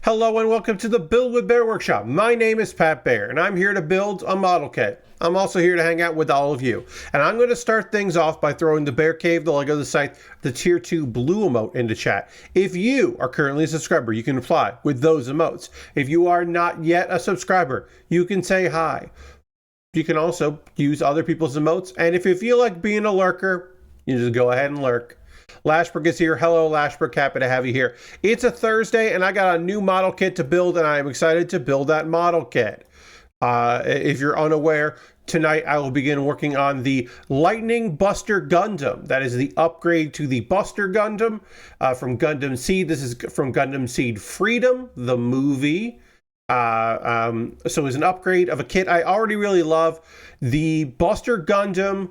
Hello and welcome to the Build with Bear Workshop. My name is Pat Bear and I'm here to build a model kit. I'm also here to hang out with all of you. And I'm going to start things off by throwing the Bear Cave, the Lego the Scythe, the Tier 2 blue emote into chat. If you are currently a subscriber, you can apply with those emotes. If you are not yet a subscriber, you can say hi. You can also use other people's emotes. And if you feel like being a lurker, you just go ahead and lurk. Lashbrook is here. Hello, Lashbrook. Happy to have you here. It's a Thursday, and I got a new model kit to build, and I'm excited to build that model kit. If you're unaware, tonight I will begin working on the Lightning Buster Gundam. That is the upgrade to the Buster Gundam from Gundam Seed. This is from Gundam Seed Freedom, the movie. So it's an upgrade of a kit I already really love. The Buster Gundam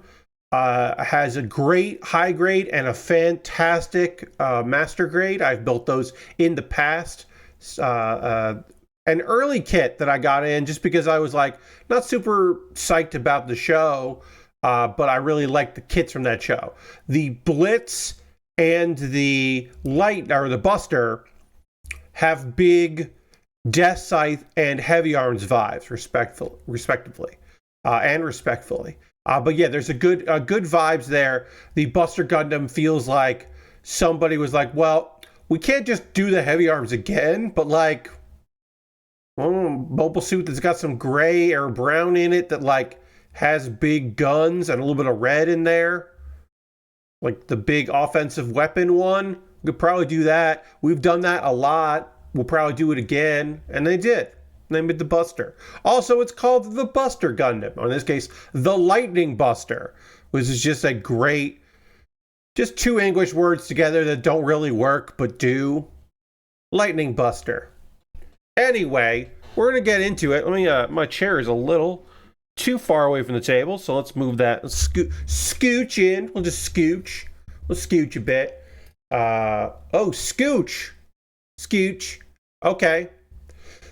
has a great high grade and a fantastic master grade. I've built those in the past. An early kit that I got in just because I was like not super psyched about the show, but I really liked the kits from that show. The Blitz and the Light, or the Buster, have big Death Scythe and Heavy Arms vibes, respectively. But yeah, there's a good vibes there. The Buster Gundam feels like somebody was like, well, we can't just do the Heavy Arms again, but like, mobile suit that's got some gray or brown in it that like has big guns and a little bit of red in there. Like the big offensive weapon one. We could probably do that. We've done that a lot. We'll probably do it again. And they did. They made the Buster. Also, it's called the Buster Gundam. Or in this case, the Lightning Buster, which is just a great, just two English words together that don't really work, but do. Lightning Buster. Anyway, we're going to get into it. Let me, my chair is a little too far away from the table, so let's move that. Let's scooch in. We'll just scooch. We'll scooch a bit. Oh, scooch. Scooch. Okay.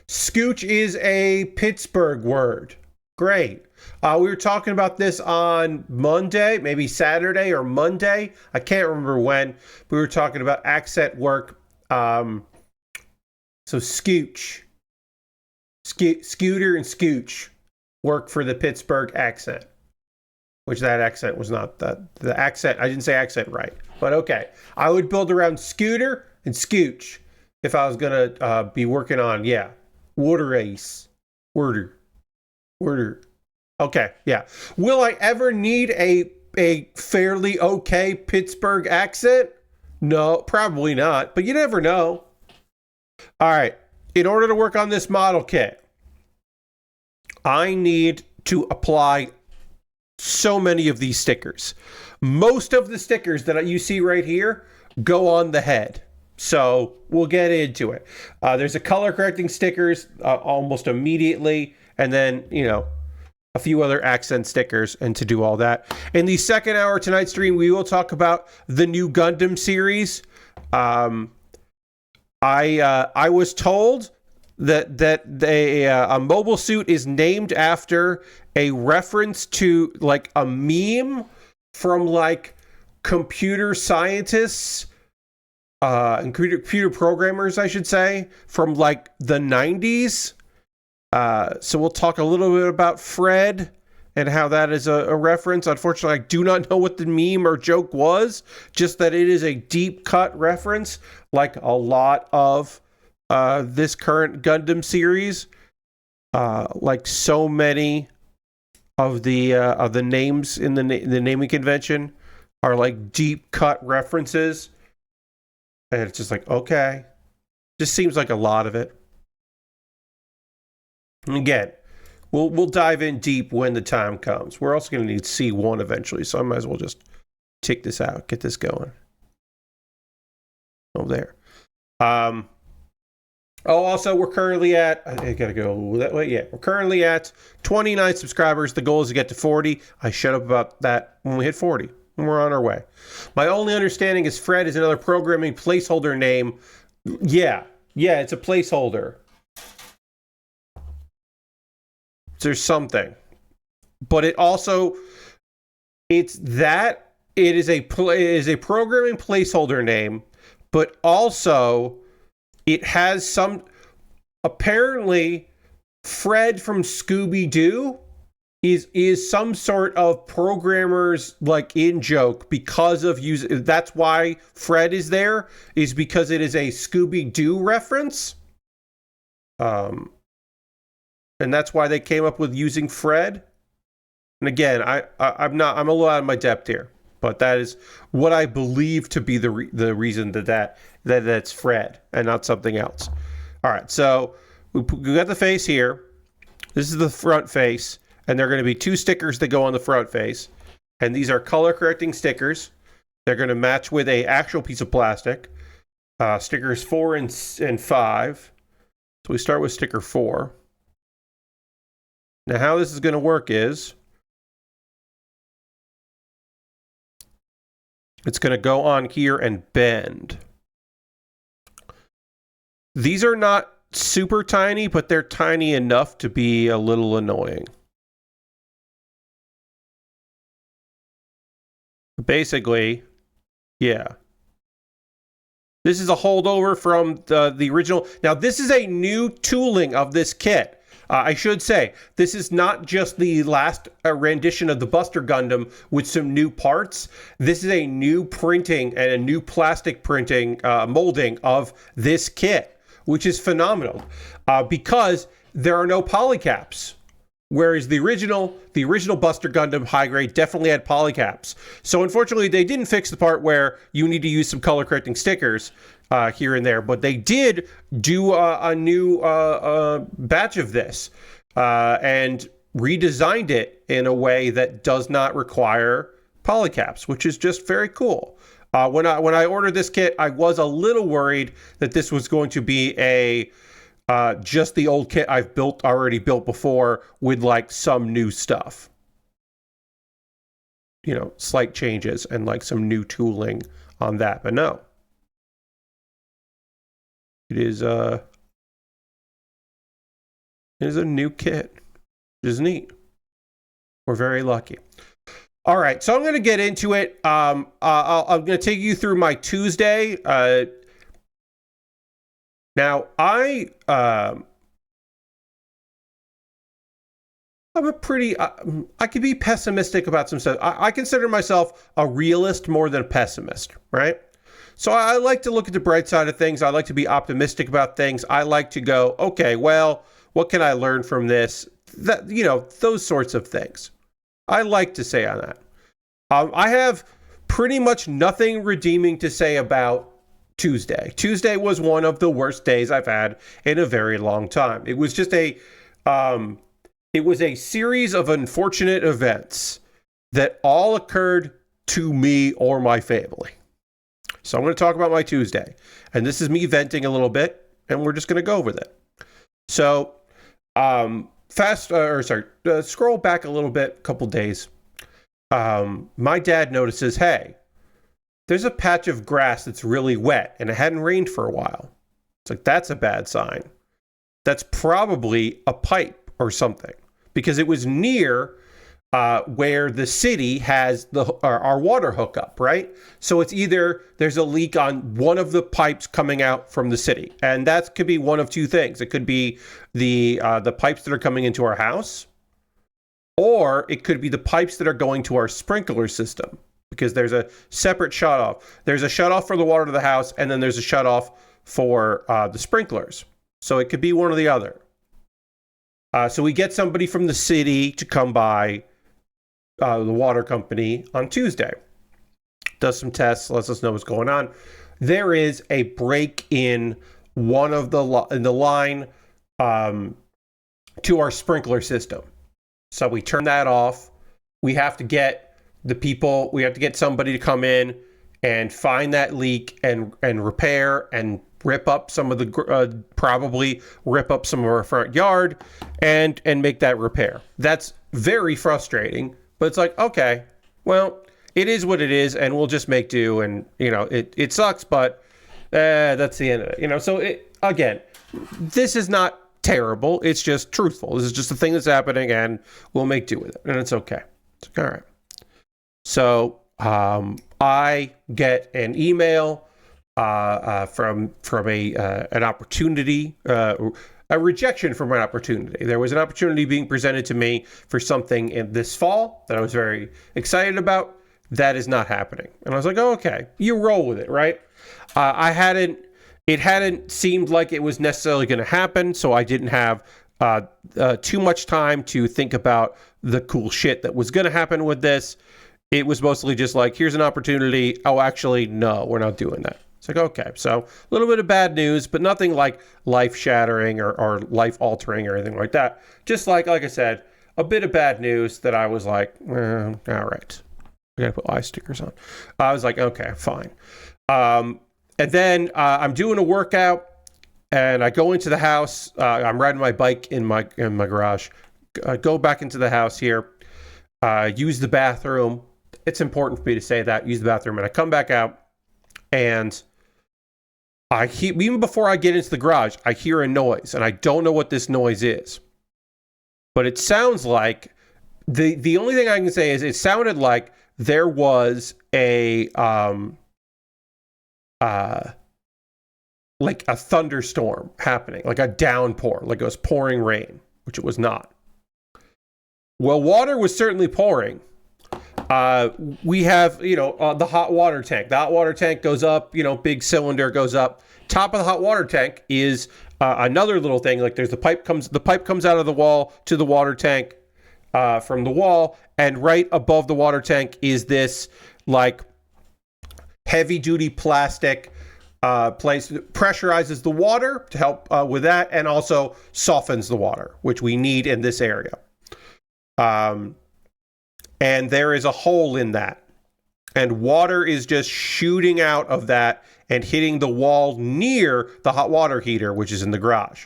Scooch is a Pittsburgh word. Great. We were talking about this on Monday, maybe Saturday or Monday. I can't remember when. We were talking about accent work. So scooch. Scooter and scooch work for the Pittsburgh accent. Which that accent was not the accent. I didn't say accent right. But okay. I would build around scooter and scooch if I was going to be working on, yeah. Water race. Worder. Okay, yeah. Will I ever need a fairly okay Pittsburgh accent? No, probably not, but you never know. All right, in order to work on this model kit, I need to apply so many of these stickers. Most of the stickers that you see right here go on the head. So we'll get into it. There's a color correcting stickers almost immediately, and then, you know, a few other accent stickers, and to do all that. In the second hour of tonight's stream, we will talk about the new Gundam series. I was told that a mobile suit is named after a reference to like a meme from like computer scientists. And computer programmers, I should say, from like the 90s. So we'll talk a little bit about Fred and how that is a reference. Unfortunately, I do not know what the meme or joke was, just that it is a deep cut reference, like a lot of this current Gundam series. Like so many of the names in the naming convention are like deep cut references. And it's just like, okay. Just seems like a lot of it. And again, we'll dive in deep when the time comes. We're also going to need C1 eventually, so I might as well just take this out, get this going. Oh, there. Also, we're currently at, I gotta go that way. Yeah, we're currently at 29 subscribers. The goal is to get to 40. I shut up about that when we hit 40. We're on our way. My only understanding is Fred is another programming placeholder name. Yeah, it's a placeholder. There's something. But it also, it is a programming placeholder name, but also it has some, apparently Fred from Scooby-Doo is some sort of programmer's like in joke because of using. That's why Fred is there, is because it is a Scooby-Doo reference. And that's why they came up with using Fred. And again, I'm a little out of my depth here, but that is what I believe to be the reason that's Fred and not something else. All right, so we got the face here. This is the front face, and there are going to be 2 stickers that go on the front face, and these are color correcting stickers. They're going to match with a actual piece of plastic. Stickers 4 and 5. So we start with sticker 4. Now, how this is going to work is it's going to go on here and bend. These are not super tiny, but they're tiny enough to be a little annoying. Basically, yeah. This is a holdover from the original. Now, this is a new tooling of this kit. I should say, this is not just the last rendition of the Buster Gundam with some new parts. This is a new printing and a new plastic printing molding of this kit, which is phenomenal because there are no polycaps. Whereas the original Buster Gundam high grade definitely had polycaps. So unfortunately, they didn't fix the part where you need to use some color correcting stickers here and there. But they did do a new batch of this and redesigned it in a way that does not require polycaps, which is just very cool. When I ordered this kit, I was a little worried that this was going to be just the old kit I've already built before with like some new stuff. You know, slight changes and like some new tooling on that, but no. It is a new kit, which is neat. We're very lucky. All right, so I'm going to get into it. I'm going to take you through my Tuesday. Now, I'm a pretty, I could be pessimistic about some stuff. I consider myself a realist more than a pessimist, right? So I like to look at the bright side of things. I like to be optimistic about things. I like to go, okay, well, what can I learn from this? That, you know, those sorts of things. I like to say on that. I have pretty much nothing redeeming to say about Tuesday. Tuesday was one of the worst days I've had in a very long time. It was just it was a series of unfortunate events that all occurred to me or my family. So I'm going to talk about my Tuesday, and this is me venting a little bit, and we're just going to go with it. So, scroll back a little bit, a couple days. My dad notices, hey, there's a patch of grass that's really wet and it hadn't rained for a while. It's like, that's a bad sign. That's probably a pipe or something because it was near where the city has our water hookup, right? So it's either there's a leak on one of the pipes coming out from the city, and that could be one of two things. It could be the pipes that are coming into our house, or it could be the pipes that are going to our sprinkler system, because there's a separate shutoff. There's a shutoff for the water to the house, and then there's a shutoff for the sprinklers. So it could be one or the other. So we get somebody from the city to come by, the water company, on Tuesday. Does some tests, lets us know what's going on. There is a break in one of the line to our sprinkler system. So we turn that off. We have to get somebody to come in and find that leak and repair and rip up some of the probably rip up some of our front yard and make that repair. That's very frustrating, but it's like, okay, well, it is what it is, and we'll just make do. And it sucks, but that's the end of it. So again, this is not terrible. It's just truthful. This is just a thing that's happening, and we'll make do with it, and it's okay. It's like, all right. So I get an email from an opportunity a rejection from an opportunity. There was an opportunity being presented to me for something in this fall that I was very excited about. That is not happening. And I was like, oh, okay, you roll with it, right? It hadn't seemed like it was necessarily going to happen, so I didn't have too much time to think about the cool shit that was going to happen with this. It was mostly just like, here's an opportunity. Oh, actually, no, we're not doing that. It's like, okay, so a little bit of bad news, but nothing like life-shattering or life-altering or anything like that. Just like I said, a bit of bad news that I was like, all right. I gotta put eye stickers on. I was like, okay, fine. And then I'm doing a workout, and I go into the house. I'm riding my bike in my garage. I go back into the house here, use the bathroom. It's important for me to say that, use the bathroom, and I come back out, and I hear, even before I get into the garage, I hear a noise, and I don't know what this noise is. But it sounds like, the only thing I can say is it sounded like there was like a thunderstorm happening, like a downpour, like it was pouring rain, which it was not. Well, water was certainly pouring. We have, the hot water tank. The hot water tank goes up, big cylinder goes up. Top of the hot water tank is another little thing. Like there's the pipe comes out of the wall to the water tank from the wall. And right above the water tank is this like heavy duty plastic place that pressurizes the water to help with that, and also softens the water, which we need in this area. And there is a hole in that, and water is just shooting out of that and hitting the wall near the hot water heater, which is in the garage,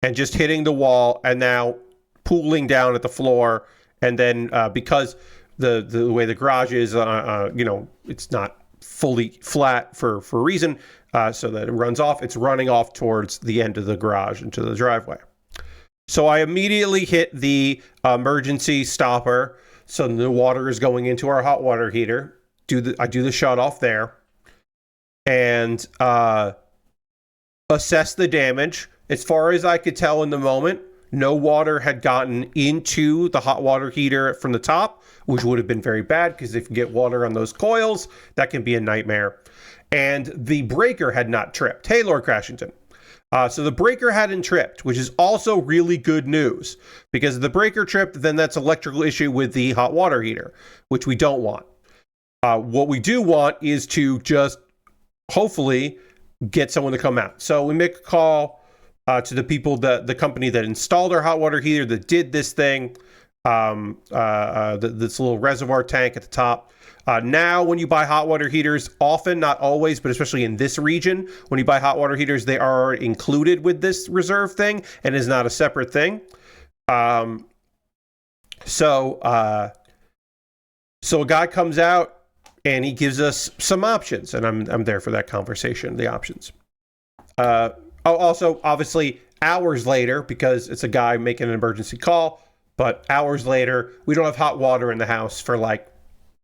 and just hitting the wall and now pooling down at the floor. And then because the way the garage is, it's not fully flat for a reason, so that it runs off. It's running off towards the end of the garage into the driveway. So I immediately hit the emergency stopper. So the water is going into our hot water heater. I do the shut off there, and assess the damage. As far as I could tell in the moment, no water had gotten into the hot water heater from the top, which would have been very bad because if you get water on those coils, that can be a nightmare. And the breaker had not tripped. Hey, Lord Crashington. So the breaker hadn't tripped, which is also really good news, because if the breaker tripped, then that's an electrical issue with the hot water heater, which we don't want. What we do want is to just hopefully get someone to come out. So we make a call to the people, the company that installed our hot water heater, that did this thing, this little reservoir tank at the top. Now, when you buy hot water heaters, often, not always, but especially in this region, when you buy hot water heaters, they are included with this reserve thing and is not a separate thing. So a guy comes out and he gives us some options, and I'm there for that conversation, the options. Also, obviously, hours later, because it's a guy making an emergency call, but hours later, we don't have hot water in the house for like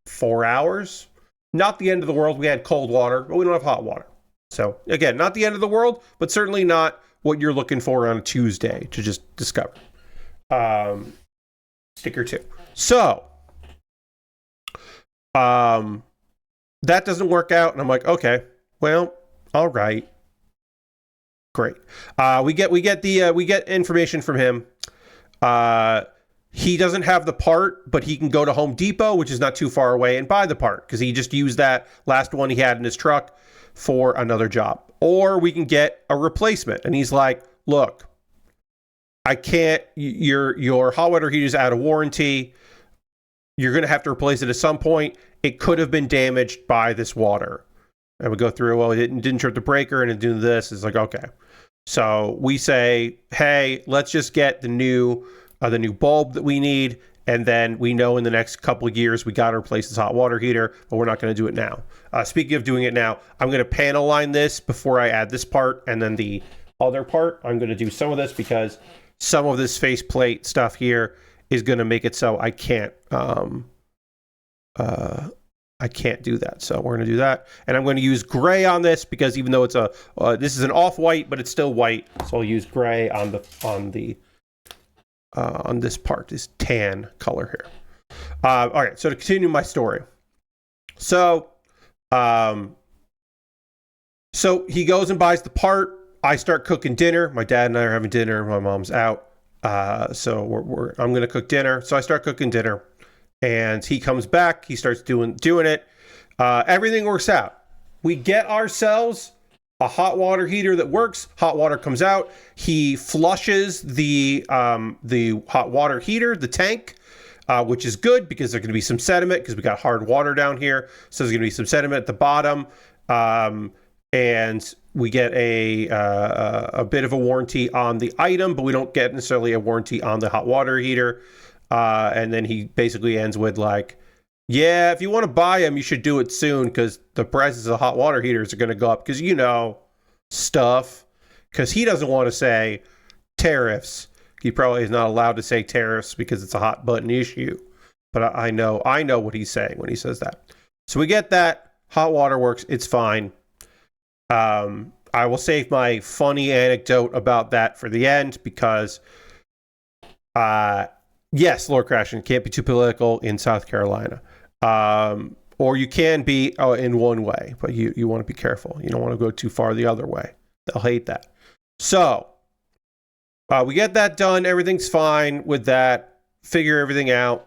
4 hours. Not the end of the world. We had cold water, but we don't have hot water. So again, not the end of the world, but certainly not what you're looking for on a Tuesday to just discover. Sticker 2. So that doesn't work out, and I'm like, okay, well, all right, great. We get information from him. He doesn't have the part, but he can go to Home Depot, which is not too far away, and buy the part, because he just used that last one he had in his truck for another job. Or we can get a replacement. And he's like, look, I can't, your hot water heater is out of warranty. You're going to have to replace it at some point. It could have been damaged by this water. And we go through, well, it didn't trip the breaker and it didn't do this. It's like, okay. So we say, hey, let's just get the new bulb that we need, and then we know in the next couple of years we got to replace this hot water heater, but we're not going to do it now. Speaking of doing it now, I'm going to panel line this before I add this part, and then the other part, I'm going to do some of this because some of this faceplate stuff here is going to make it so I can't I can't do that. So we're going to do that. And I'm going to use gray on this because even though it's a, this is an off-white, but it's still white. So I'll use gray on this part, this tan color here. All right. So to continue my story. So he goes and buys the part. I start cooking dinner. My dad and I are having dinner. My mom's out. So I'm going to cook dinner. So I start cooking dinner. And he comes back. He starts doing it. Everything works out. We get ourselves a hot water heater that works. Hot water comes out. He flushes the hot water heater, the tank, which is good because there's going to be some sediment because we got hard water down here. So there's going to be some sediment at the bottom. And we get a bit of a warranty on the item, but we don't get necessarily a warranty on the hot water heater. And then he basically ends with like, yeah, if you want to buy them, you should do it soon because the prices of hot water heaters are going to go up because, stuff. Because he doesn't want to say tariffs. He probably is not allowed to say tariffs because it's a hot button issue. But I know what he's saying when he says that. So we get that. Hot water works. It's fine. I will save my funny anecdote about that for the end because... yes, Lord Crashing can't be too political in South Carolina. Or you can be in one way, but you want to be careful. You don't want to go too far the other way. They'll hate that. So, we get that done. Everything's fine with that. Figure everything out.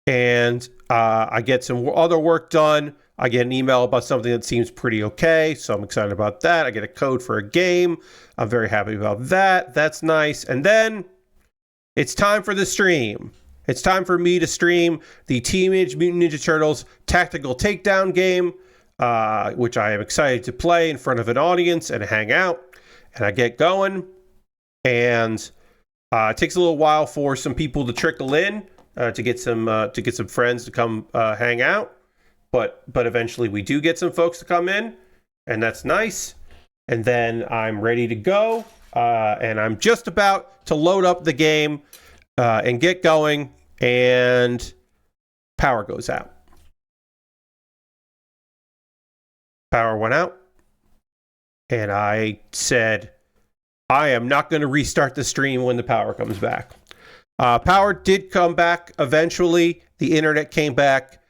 And I get some other work done. I get an email about something that seems pretty okay, so I'm excited about that. I get a code for a game. I'm very happy about that. That's nice. And then it's time for the stream. It's time for me to stream the Teenage Mutant Ninja Turtles Tactical Takedown game, which I am excited to play in front of an audience and hang out. And I get going, and it takes a little while for some people to trickle in to get some friends to come hang out. But eventually we do get some folks to come in, and that's nice. And then I'm ready to go, and I'm just about to load up the game and get going, and power goes out. Power went out, and I said, I am not going to restart the stream when the power comes back. Power did come back eventually. The internet came back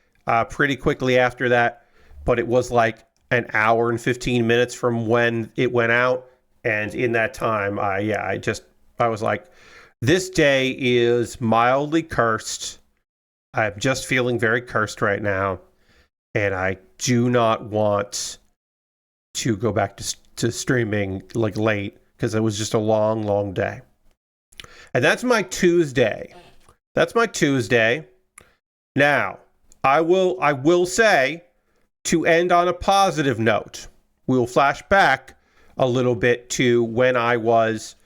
pretty quickly after that, but it was like an hour and 15 minutes from when it went out. And in that time, I was like, this day is mildly cursed. I'm just feeling very cursed right now. And I do not want to go back to streaming like late because it was just a long, long day. And that's my Tuesday. Now, I will say, to end on a positive note, we'll flash back a little bit to when I was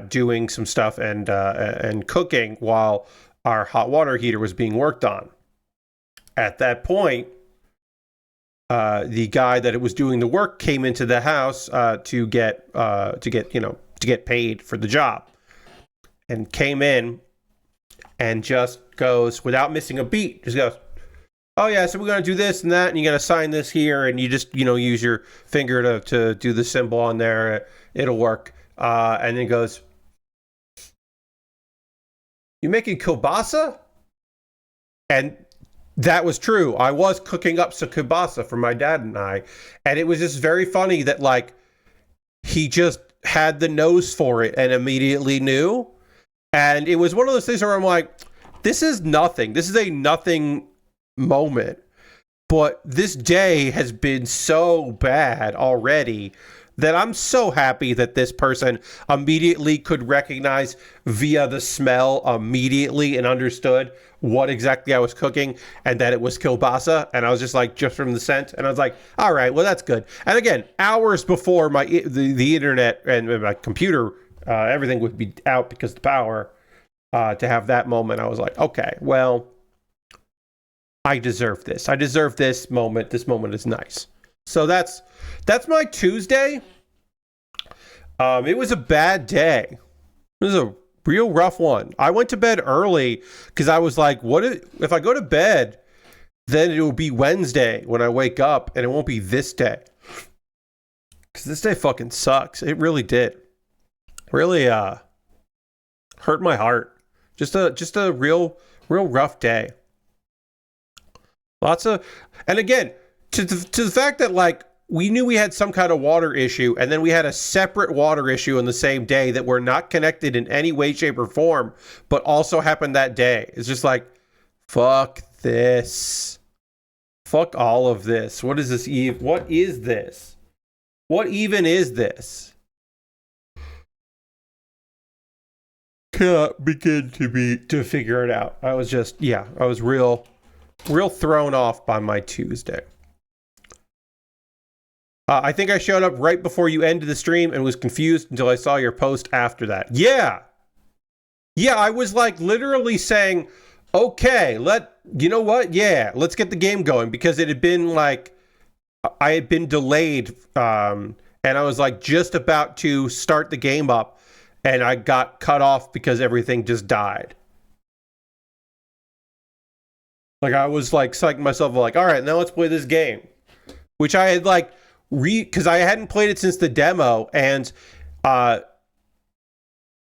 doing some stuff and cooking while our hot water heater was being worked on. At that point, the guy that was doing the work came into the house to get paid for the job, and came in and just goes, without missing a beat, just goes, oh yeah, so we're going to do this and that, and you got to sign this here, and you just, use your finger to do the symbol on there. It'll work. And then goes, you making kielbasa? And that was true. I was cooking up some kielbasa for my dad and I. And it was just very funny that, like, he just had the nose for it and immediately knew. And it was one of those things where I'm like, this is nothing. This is a nothing moment. But this day has been so bad already that I'm so happy that this person immediately could recognize via the smell immediately and understood what exactly I was cooking and that it was kielbasa. And I was just like, just from the scent. And I was like, all right, well, that's good. And again, hours before the internet and my computer, everything would be out because of the power, to have that moment, I was like, okay, well, I deserve this. I deserve this moment. This moment is nice. So that's my Tuesday. It was a bad day. It was a real rough one. I went to bed early because I was like, what if I go to bed, then it will be Wednesday when I wake up, and it won't be this day. Because this day fucking sucks. It really did. Really hurt my heart. Just a real rough day. Lots of, and again, to the fact that like we knew we had some kind of water issue, and then we had a separate water issue on the same day that were not connected in any way, shape, or form, but also happened that day. It's just like, fuck this. Fuck all of this. What is this? What is this? What even is this? Cannot begin to figure it out. I was just, I was real thrown off by my Tuesday. I think I showed up right before you ended the stream and was confused until I saw your post after that. Yeah, I was like literally saying, okay, you know what? Yeah, let's get the game going, because it had been like, I had been delayed, and I was like just about to start the game up, and I got cut off because everything just died. Like I was like psyching myself like, all right, now let's play this game, which I had like because I hadn't played it since the demo, and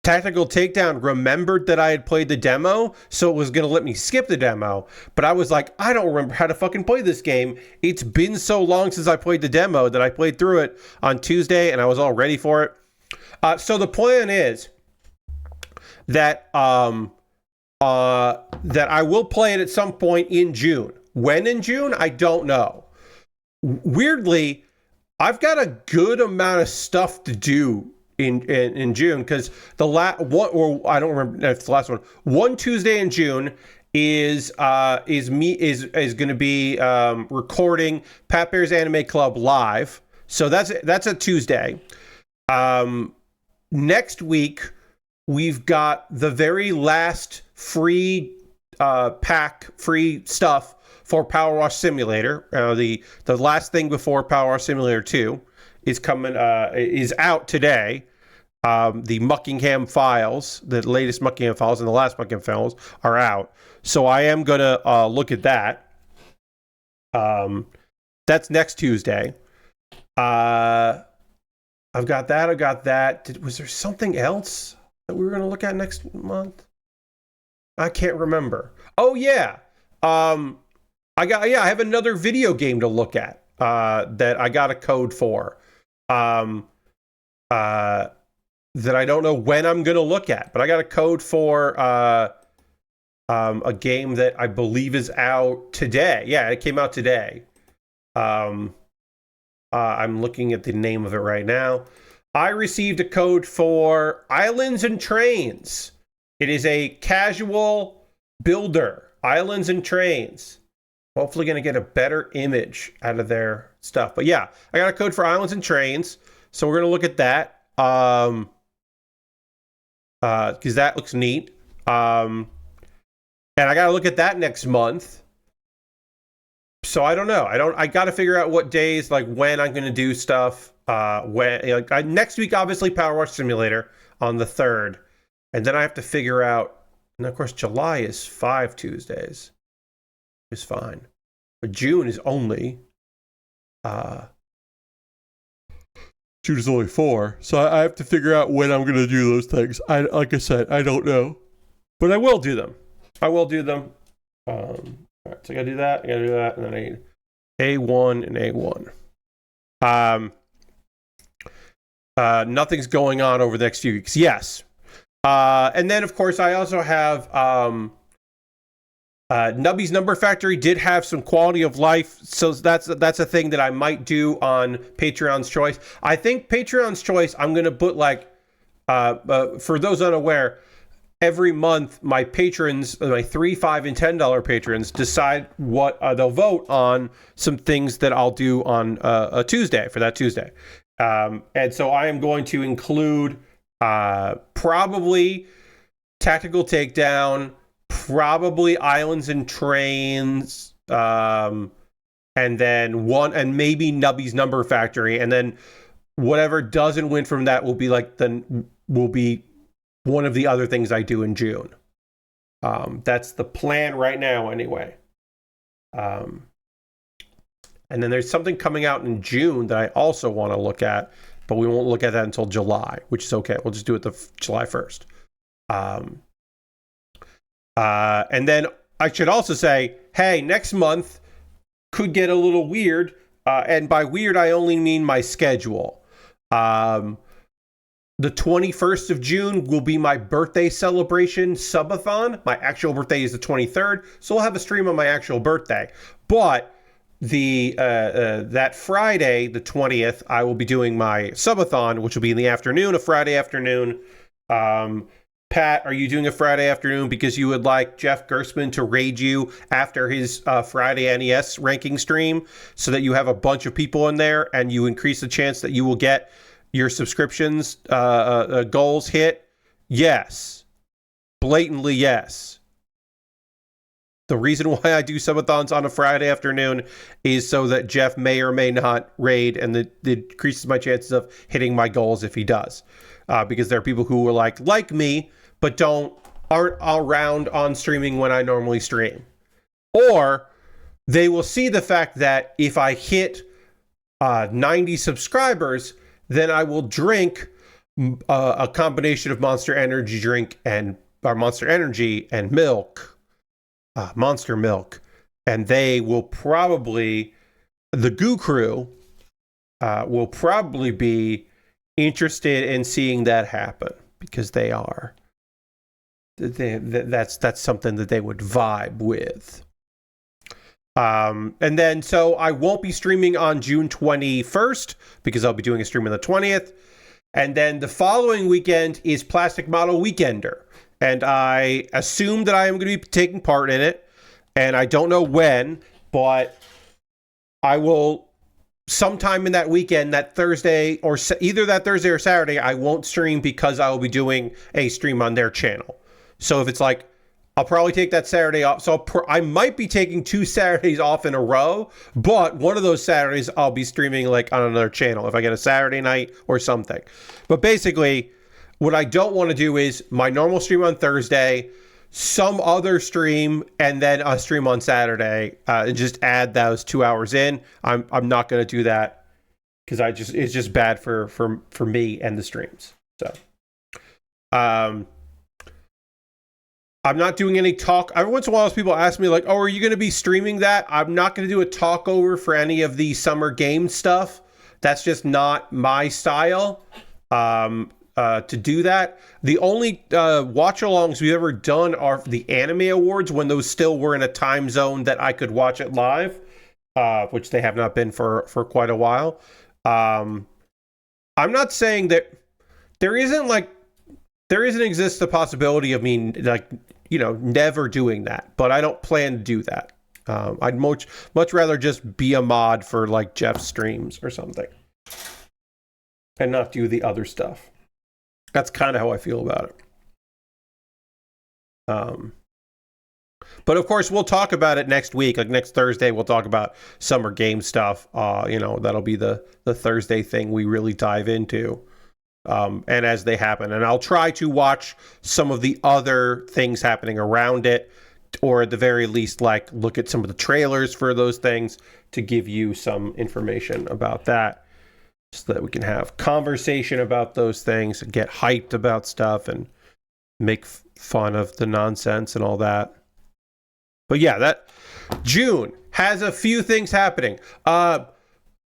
Tactical Takedown remembered that I had played the demo, so it was going to let me skip the demo. But I was like, I don't remember how to fucking play this game. It's been so long since I played the demo that I played through it on Tuesday, and I was all ready for it. So the plan is that that I will play it at some point in June. When in June, I don't know. Weirdly, I've got a good amount of stuff to do in June, because the last one, or I don't remember if it's the last one. One Tuesday in June is going to be recording Pat Bear's Anime Club live. So that's a Tuesday. Next week we've got the very last free stuff for Power Wash Simulator. The last thing before Power Wash Simulator 2 is coming, is out today. The Muckingham files, the latest Muckingham files and the last Muckingham files are out. So I am going to look at that. That's next Tuesday. I've got that. Was there something else that we were going to look at next month? I can't remember. Oh, yeah. I have another video game to look at that I got a code for. That I don't know when I'm going to look at, but I got a code for a game that I believe is out today. Yeah, it came out today. I'm looking at the name of it right now. I received a code for Islands and Trains. It is a casual builder. Islands and Trains. Hopefully going to get a better image out of their stuff. But yeah, I got a code for Islands and Trains. So we're going to look at that. Because that looks neat. And I got to look at that next month. So I don't know. I got to figure out what days, like when I'm going to do stuff. Next week, obviously, Power Wash Simulator on the 3rd. And then I have to figure out, and of course, July is 5 Tuesdays. It's fine. But June is only, June is only 4. So I have to figure out when I'm going to do those things. Like I said, I don't know. But I will do them. All right, so I gotta do that, and then I need A1 and A1. Nothing's going on over the next few weeks. Yes. And then, of course, I also have Nubby's Number Factory did have some quality of life, so that's a thing that I might do on Patreon's Choice. I think Patreon's Choice, I'm going to put like, for those unaware, every month my patrons, my $3, $5, and $10 patrons decide what they'll vote on some things that I'll do on a Tuesday, for that Tuesday. And so I am going to include probably Tactical Takedown, probably Islands and Trains, and then maybe Nubby's Number Factory, and then whatever doesn't win from that will be one of the other things I do in June. That's the plan right now, anyway. And then there's something coming out in June that I also want to look at, but we won't look at that until July, which is okay. We'll just do it July 1st. And then I should also say, hey, next month could get a little weird. And by weird, I only mean my schedule. The 21st of June will be my birthday celebration subathon. My actual birthday is the 23rd, so I'll have a stream on my actual birthday. But that Friday, the 20th, I will be doing my subathon, which will be in the afternoon, a Friday afternoon. Pat, are you doing a Friday afternoon because you would like Jeff Gerstmann to raid you after his Friday NES ranking stream so that you have a bunch of people in there and you increase the chance that you will get your subscriptions goals hit? Yes. Blatantly yes. The reason why I do subathons on a Friday afternoon is so that Jeff may or may not raid, and it increases my chances of hitting my goals if he does. Because there are people who are like me, but aren't around on streaming when I normally stream. Or they will see the fact that if I hit 90 subscribers, then I will drink a combination of Monster Energy drink and Monster Energy and milk, Monster Milk, and they will probably, the Goo Crew will probably be interested in seeing that happen because they are. That's something that they would vibe with. And then, so I won't be streaming on June 21st because I'll be doing a stream on the 20th. And then the following weekend is Plastic Model Weekender. And I assume that I am going to be taking part in it. And I don't know when, but I will sometime in that weekend, that Thursday, or either that Thursday or Saturday, I won't stream because I will be doing a stream on their channel. So if it's like, I'll probably take that Saturday off. So I might be taking 2 Saturdays off in a row, but one of those Saturdays I'll be streaming like on another channel if I get a Saturday night or something. But basically, what I don't want to do is my normal stream on Thursday, some other stream, and then a stream on Saturday, and just add those 2 hours in. I'm not going to do that because it's just bad for me and the streams. So, I'm not doing any talk. Every once in a while, people ask me like, "Oh, are you going to be streaming that?" I'm not going to do a talk over for any of the summer game stuff. That's just not my style. To do that, the only watch-alongs we've ever done are the Anime Awards when those still were in a time zone that I could watch it live, which they have not been for quite a while. I'm not saying that there isn't exist the possibility of me never doing that, but I don't plan to do that. I'd much rather just be a mod for like Jeff's streams or something and not do the other stuff. That's kind of how I feel about it. But of course, we'll talk about it next week. Like next Thursday, we'll talk about summer game stuff. That'll be the Thursday thing we really dive into. And as they happen. And I'll try to watch some of the other things happening around it, or at the very least, like look at some of the trailers for those things to give you some information about that. So that we can have conversation about those things and get hyped about stuff and make fun of the nonsense and all that. But yeah, that June has a few things happening. I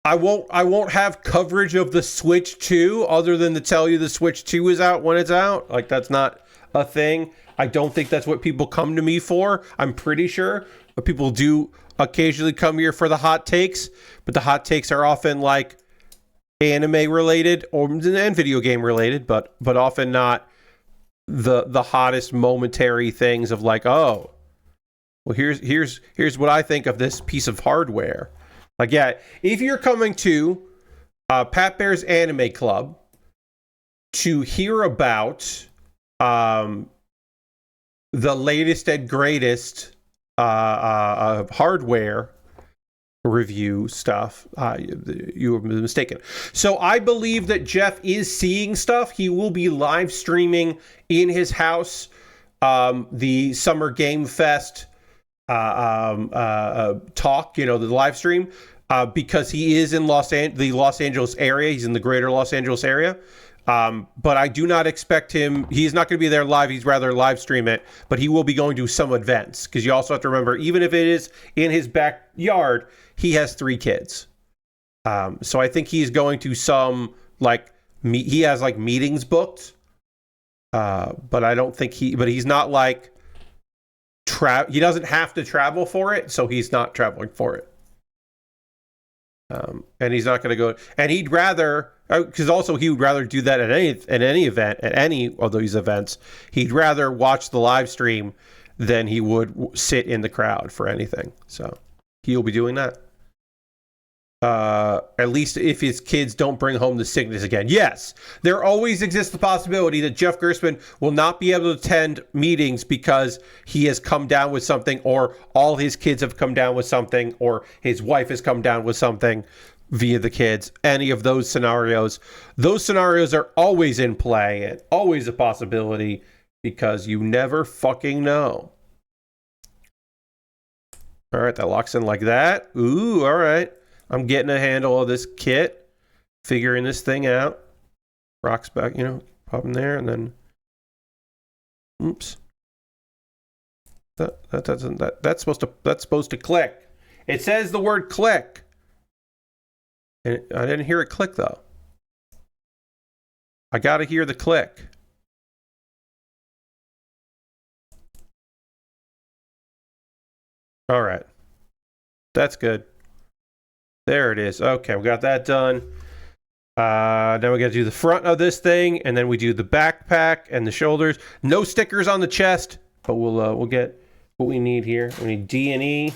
won't have coverage of the Switch 2 other than to tell you the Switch 2 is out when it's out. Like that's not a thing. I don't think that's what people come to me for. I'm pretty sure people do occasionally come here for the hot takes, but the hot takes are often like anime related and video game related, but often not the hottest momentary things of like, oh, well, here's what I think of this piece of hardware. Like, yeah, if you're coming to Pat Baer's Anime Club to hear about the latest and greatest hardware review stuff. You were mistaken. So I believe that Jeff is seeing stuff. He will be live streaming in his house the Summer Game Fest talk, the live stream, because he is in the Los Angeles area. He's in the greater Los Angeles area. But I do not expect him. He's not going to be there live. He's rather live stream it, but he will be going to some events, because you also have to remember, even if it is in his backyard, he has 3 kids. So I think he's going to some, he has meetings booked. But I don't think he's not he doesn't have to travel for it, so he's not traveling for it. And he's not going to go, and he'd rather, because also he would rather do that at any event, at any of these events. He'd rather watch the live stream than he would sit in the crowd for anything. So he'll be doing that. At least if his kids don't bring home the sickness again. Yes, there always exists the possibility that Jeff Gerstmann will not be able to attend meetings because he has come down with something, or all his kids have come down with something, or his wife has come down with something via the kids. Any of those scenarios are always in play and always a possibility, because you never fucking know. All right, that locks in like that. Ooh, all right. I'm getting a handle of this kit, figuring this thing out. Rocks back, pop in there, and then, oops. That's supposed to click. It says the word click, and I didn't hear it click though. I got to hear the click. All right, that's good. There it is. Okay, we got that done. Now we got to do the front of this thing, and then we do the backpack and the shoulders. No stickers on the chest, but we'll get what we need here. We need D and E.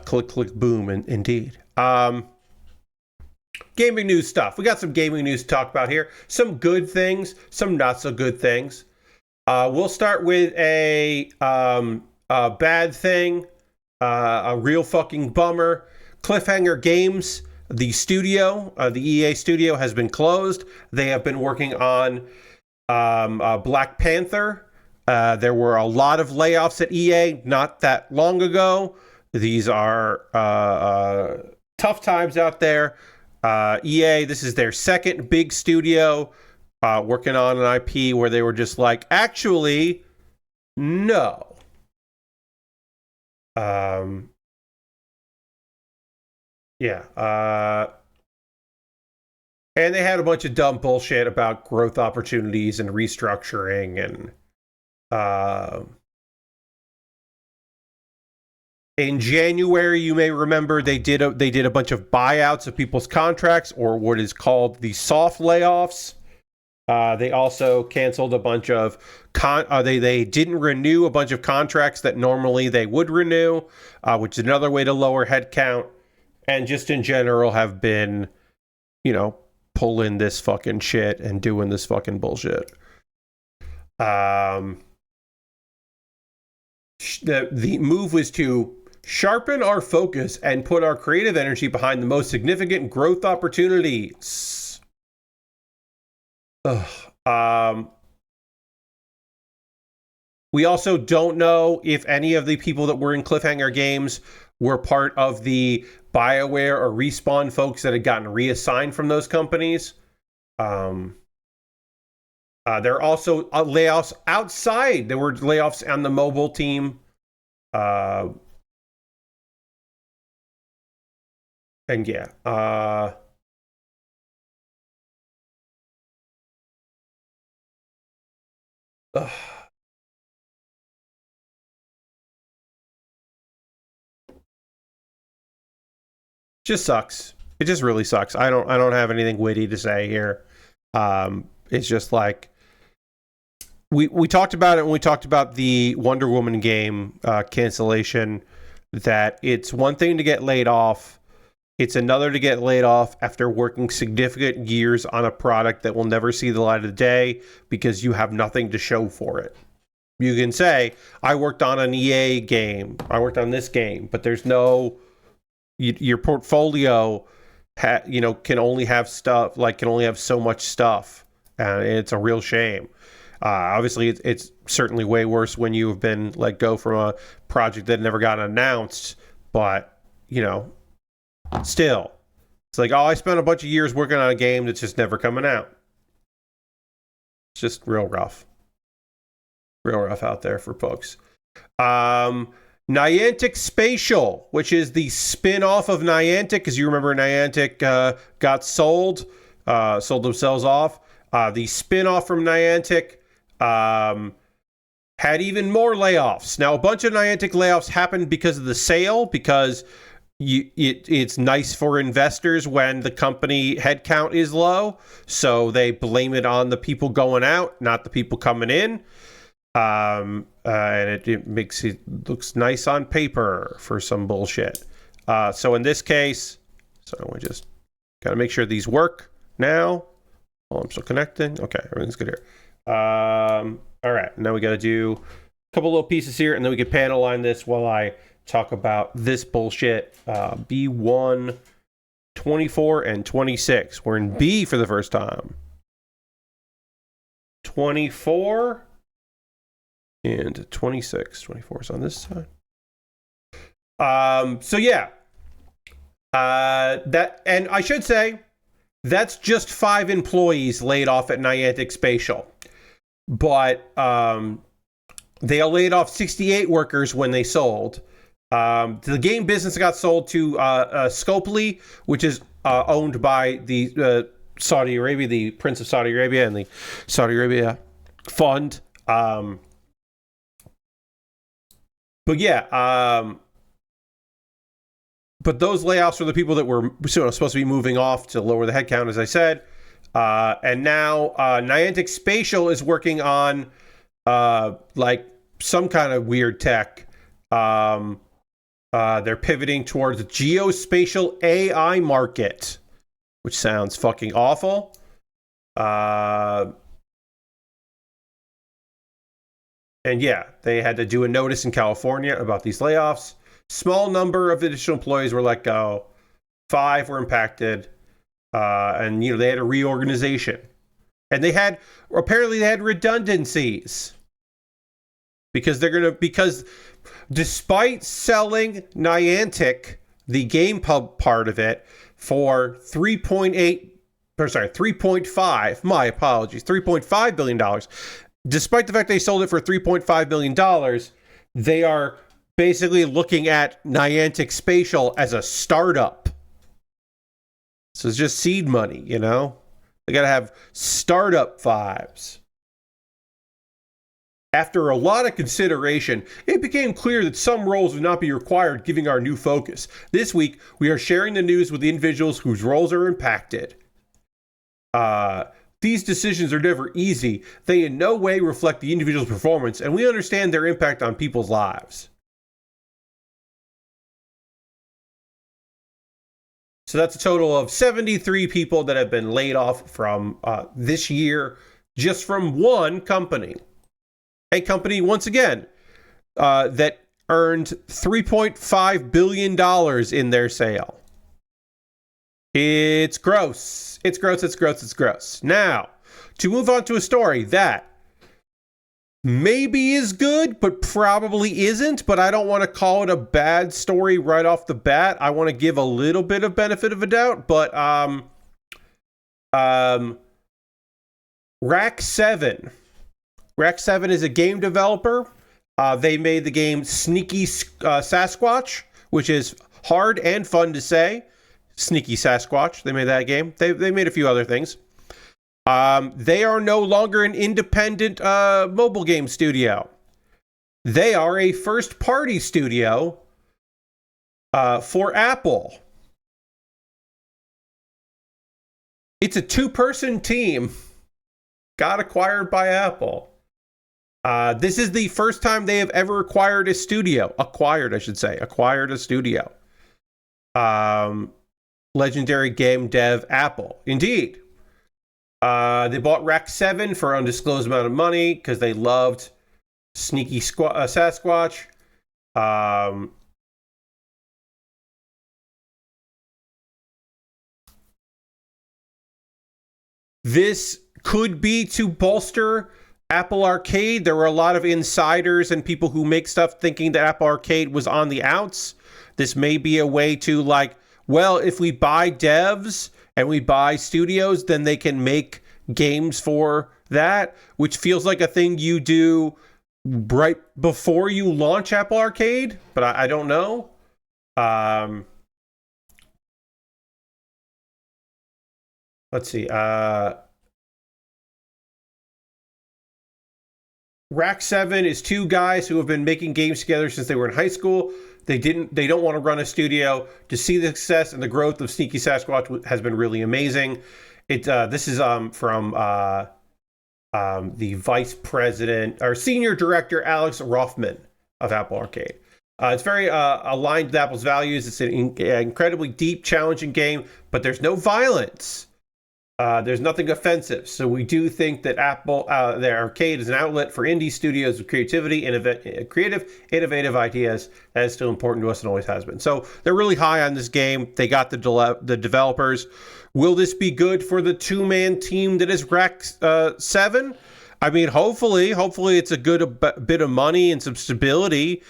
Click, click, boom, indeed. Gaming news stuff. We got some gaming news to talk about here. Some good things, some not so good things. We'll start with a bad thing. A real fucking bummer. Cliffhanger Games, the studio, the EA studio, has been closed. They have been working on Black Panther. There were a lot of layoffs at EA not that long ago. These are tough times out there. EA, this is their second big studio working on an IP where they were just like, actually, no. And they had a bunch of dumb bullshit about growth opportunities and restructuring, and in January, you may remember they did a bunch of buyouts of people's contracts, or what is called the soft layoffs. They also canceled a bunch of they didn't renew a bunch of contracts that normally they would renew, which is another way to lower headcount, and just in general have been, pulling this fucking shit and doing this fucking bullshit. The move was to sharpen our focus and put our creative energy behind the most significant growth opportunities. We also don't know if any of the people that were in Cliffhanger Games were part of the BioWare or Respawn folks that had gotten reassigned from those companies. There are also layoffs outside. There were layoffs on the mobile team. And yeah. Just sucks. It just really sucks. I don't have anything witty to say here. It's just like we talked about it when we talked about the Wonder Woman game cancellation, that it's one thing to get laid off. It's another to get laid off after working significant years on a product that will never see the light of day because you have nothing to show for it. You can say, I worked on an EA game. I worked on this game, but there's no your portfolio can only have stuff, like can only have so much stuff, and it's a real shame. Obviously it's certainly way worse when you have been let go from a project that never got announced, but still, it's like, oh, I spent a bunch of years working on a game that's just never coming out. It's just real rough out there for folks. Niantic Spatial, which is the spin-off of Niantic, because you remember Niantic got sold themselves off. The spin-off from Niantic had even more layoffs. Now, a bunch of Niantic layoffs happened because of the sale, because it's nice for investors when the company headcount is low, so they blame it on the people going out, not the people coming in. And it makes it looks nice on paper for some bullshit. So in this case, we just gotta make sure these work now. Oh, I'm still connecting. Okay, everything's good here. All right, now we gotta do a couple little pieces here, and then we can panel line this while I talk about this bullshit. B1, 24, and 26. We're in B for the first time. 24 and 26. 24 is on this side. So yeah. That, and I should say, that's just 5 employees laid off at Niantic Spatial. But they laid off 68 workers when they sold. The game business got sold to Scopely, which is owned by the Saudi Arabia, the Prince of Saudi Arabia, and the Saudi Arabia Fund. But yeah, but those layoffs were the people that were supposed to be moving off to lower the headcount, as I said. And now Niantic Spatial is working on like some kind of weird tech. They're pivoting towards the geospatial AI market, which sounds fucking awful. And yeah, they had to do a notice in California about these layoffs. Small number of additional employees were let go. 5 were impacted. And they had a reorganization. And apparently they had redundancies. Because despite selling Niantic, the game pub part of it, for $3.5 billion. Despite the fact they sold it for $3.5 billion, they are basically looking at Niantic Spatial as a startup. So it's just seed money, They got to have startup vibes. After a lot of consideration, it became clear that some roles would not be required given our new focus. This week, we are sharing the news with the individuals whose roles are impacted. These decisions are never easy. They in no way reflect the individual's performance, and we understand their impact on people's lives. So that's a total of 73 people that have been laid off from this year, just from one company. A company, once again, that earned $3.5 billion in their sale. It's gross. It's gross. Now, to move on to a story that maybe is good, but probably isn't, but I don't want to call it a bad story right off the bat. I want to give a little bit of benefit of a doubt, but Rack 7. Rack 7 is a game developer. They made the game Sneaky Sasquatch, which is hard and fun to say. Sneaky Sasquatch. They made that game. They made a few other things. They are no longer an independent mobile game studio. They are a first-party studio for Apple. It's a 2-person team. Got acquired by Apple. This is the first time they have ever acquired a studio. Acquired a studio. Legendary game dev Apple. Indeed. They bought Rack 7 for an undisclosed amount of money because they loved Sneaky Sasquatch. this could be to bolster Apple Arcade. There were a lot of insiders and people who make stuff thinking that Apple Arcade was on the outs. This may be a way to, like, well, if we buy devs and we buy studios, then they can make games for that, which feels like a thing you do right before you launch Apple Arcade, but I don't know. Let's see. Rack 7 is two guys who have been making games together since they were in high school. They don't want to run a studio. To see the success and the growth of Sneaky Sasquatch has been really amazing. This is from the vice president or senior director Alex Rothman of Apple Arcade. It's very aligned with Apple's values. It's an incredibly deep, challenging game, but there's no violence. There's nothing offensive. So we do think that Apple, the arcade, is an outlet for indie studios with creativity, innovative ideas. That is still important to us and always has been. So they're really high on this game. They got the developers. Will this be good for the two-man team that is Rack 7? I mean, hopefully it's a good bit of money and some stability.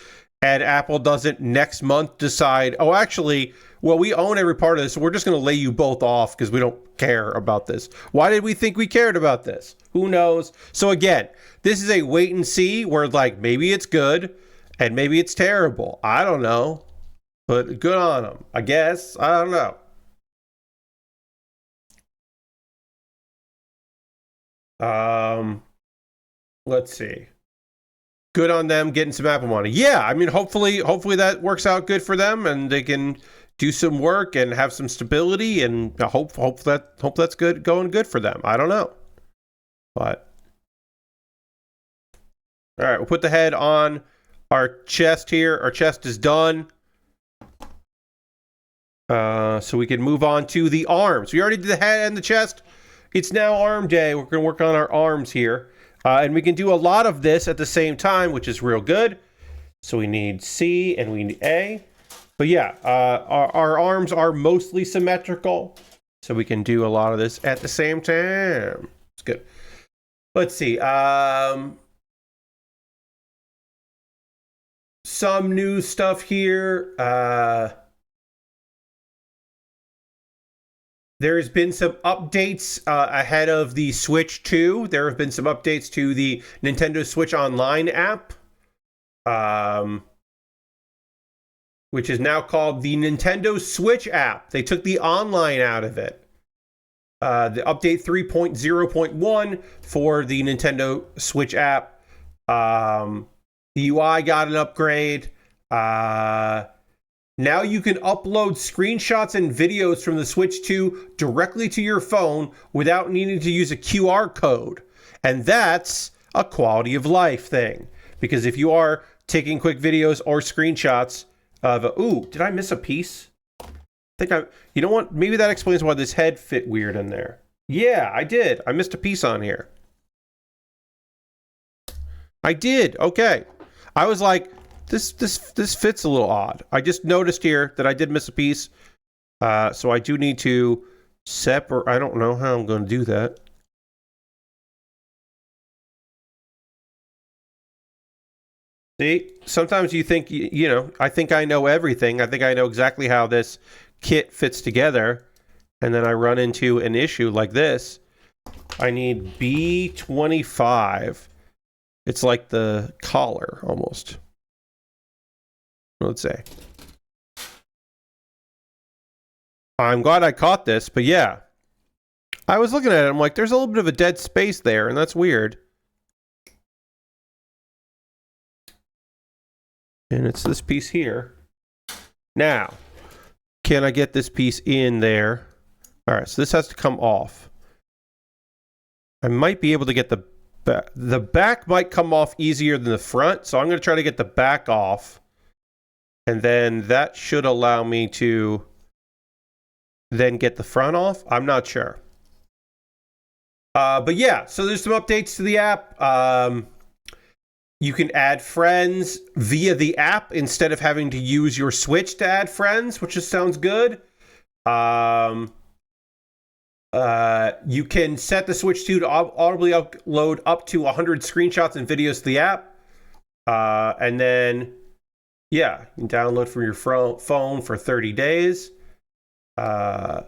And Apple doesn't next month decide, oh, actually, well, we own every part of this, so we're just going to lay you both off because we don't care about this. Why did we think we cared about this? Who knows? So again, this is a wait and see where, like, maybe it's good and maybe it's terrible. I don't know. But good on them, I guess. I don't know. Let's see. Good on them getting some Apple money. Yeah, I mean, hopefully that works out good for them and they can do some work and have some stability, and hope that's going good for them. I don't know, but all right, we'll put the head on our chest here. Our chest is done, so we can move on to the arms. We already did the head and the chest. It's now arm day. We're going to work on our arms here. And we can do a lot of this at the same time, which is real good. So we need C and we need A. But yeah, our arms are mostly symmetrical. So we can do a lot of this at the same time. It's good. Let's see. Some new stuff here. There's been some updates ahead of the Switch 2. There have been some updates to the Nintendo Switch Online app, which is now called the Nintendo Switch app. They took the online out of it. The update 3.0.1 for the Nintendo Switch app. The UI got an upgrade. Now you can upload screenshots and videos from the Switch 2 directly to your phone without needing to use a QR code. And that's a quality of life thing. Because if you are taking quick videos or screenshots of, ooh, did I miss a piece? You know what? Maybe that explains why this head fit weird in there. Yeah, I did. I missed a piece on here. I did. Okay. I was like, This fits a little odd. I just noticed here that I did miss a piece. So I do need to separate. I don't know how I'm going to do that. See, sometimes you think, you know, I think I know everything. I think I know exactly how this kit fits together. And then I run into an issue like this. I need B25. It's like the collar almost. Let's say. I'm glad I caught this, but yeah. I was looking at it, I'm like, there's a little bit of a dead space there, and that's weird. And it's this piece here. Now, can I get this piece in there? All right, so this has to come off. I might be able to get the back. The back might come off easier than the front, so I'm going to try to get the back off. And then that should allow me to then get the front off. I'm not sure. But yeah, so there's some updates to the app. You can add friends via the app instead of having to use your Switch to add friends, which just sounds good. You can set the Switch 2 to audibly upload up to 100 screenshots and videos to the app. And then, yeah, you can download from your phone for 30 days. And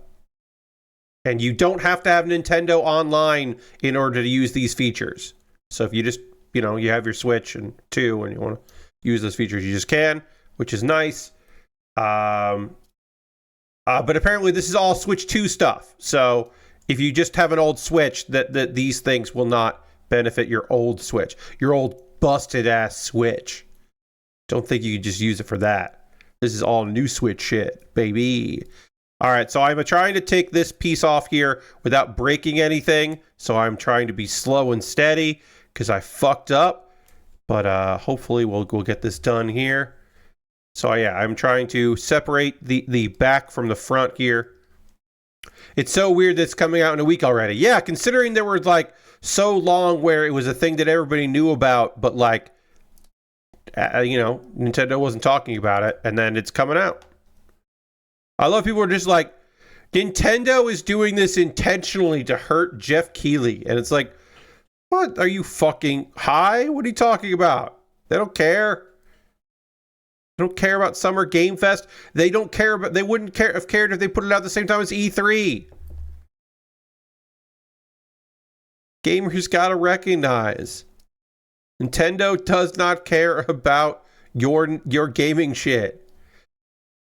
you don't have to have Nintendo Online in order to use these features. So if you just, you have your Switch and 2 and you want to use those features, you just can, which is nice. But apparently this is all Switch 2 stuff. So if you just have an old Switch, that these things will not benefit your old Switch. Your old busted ass Switch. Don't think you can just use it for that. This is all new Switch shit, baby. All right, so I'm trying to take this piece off here without breaking anything. So I'm trying to be slow and steady because I fucked up. But hopefully we'll get this done here. So yeah, I'm trying to separate the back from the front here. It's so weird that it's coming out in a week already. Yeah, considering there were like so long where it was a thing that everybody knew about, but like, Nintendo wasn't talking about it, and then it's coming out. I love people who are just like, Nintendo is doing this intentionally to hurt Jeff Keighley. And it's like, what? Are you fucking high? What are you talking about? They don't care. They don't care about Summer Game Fest. They don't care about, they wouldn't have cared if they put it out at the same time as E3. Gamers gotta recognize, Nintendo does not care about your gaming shit.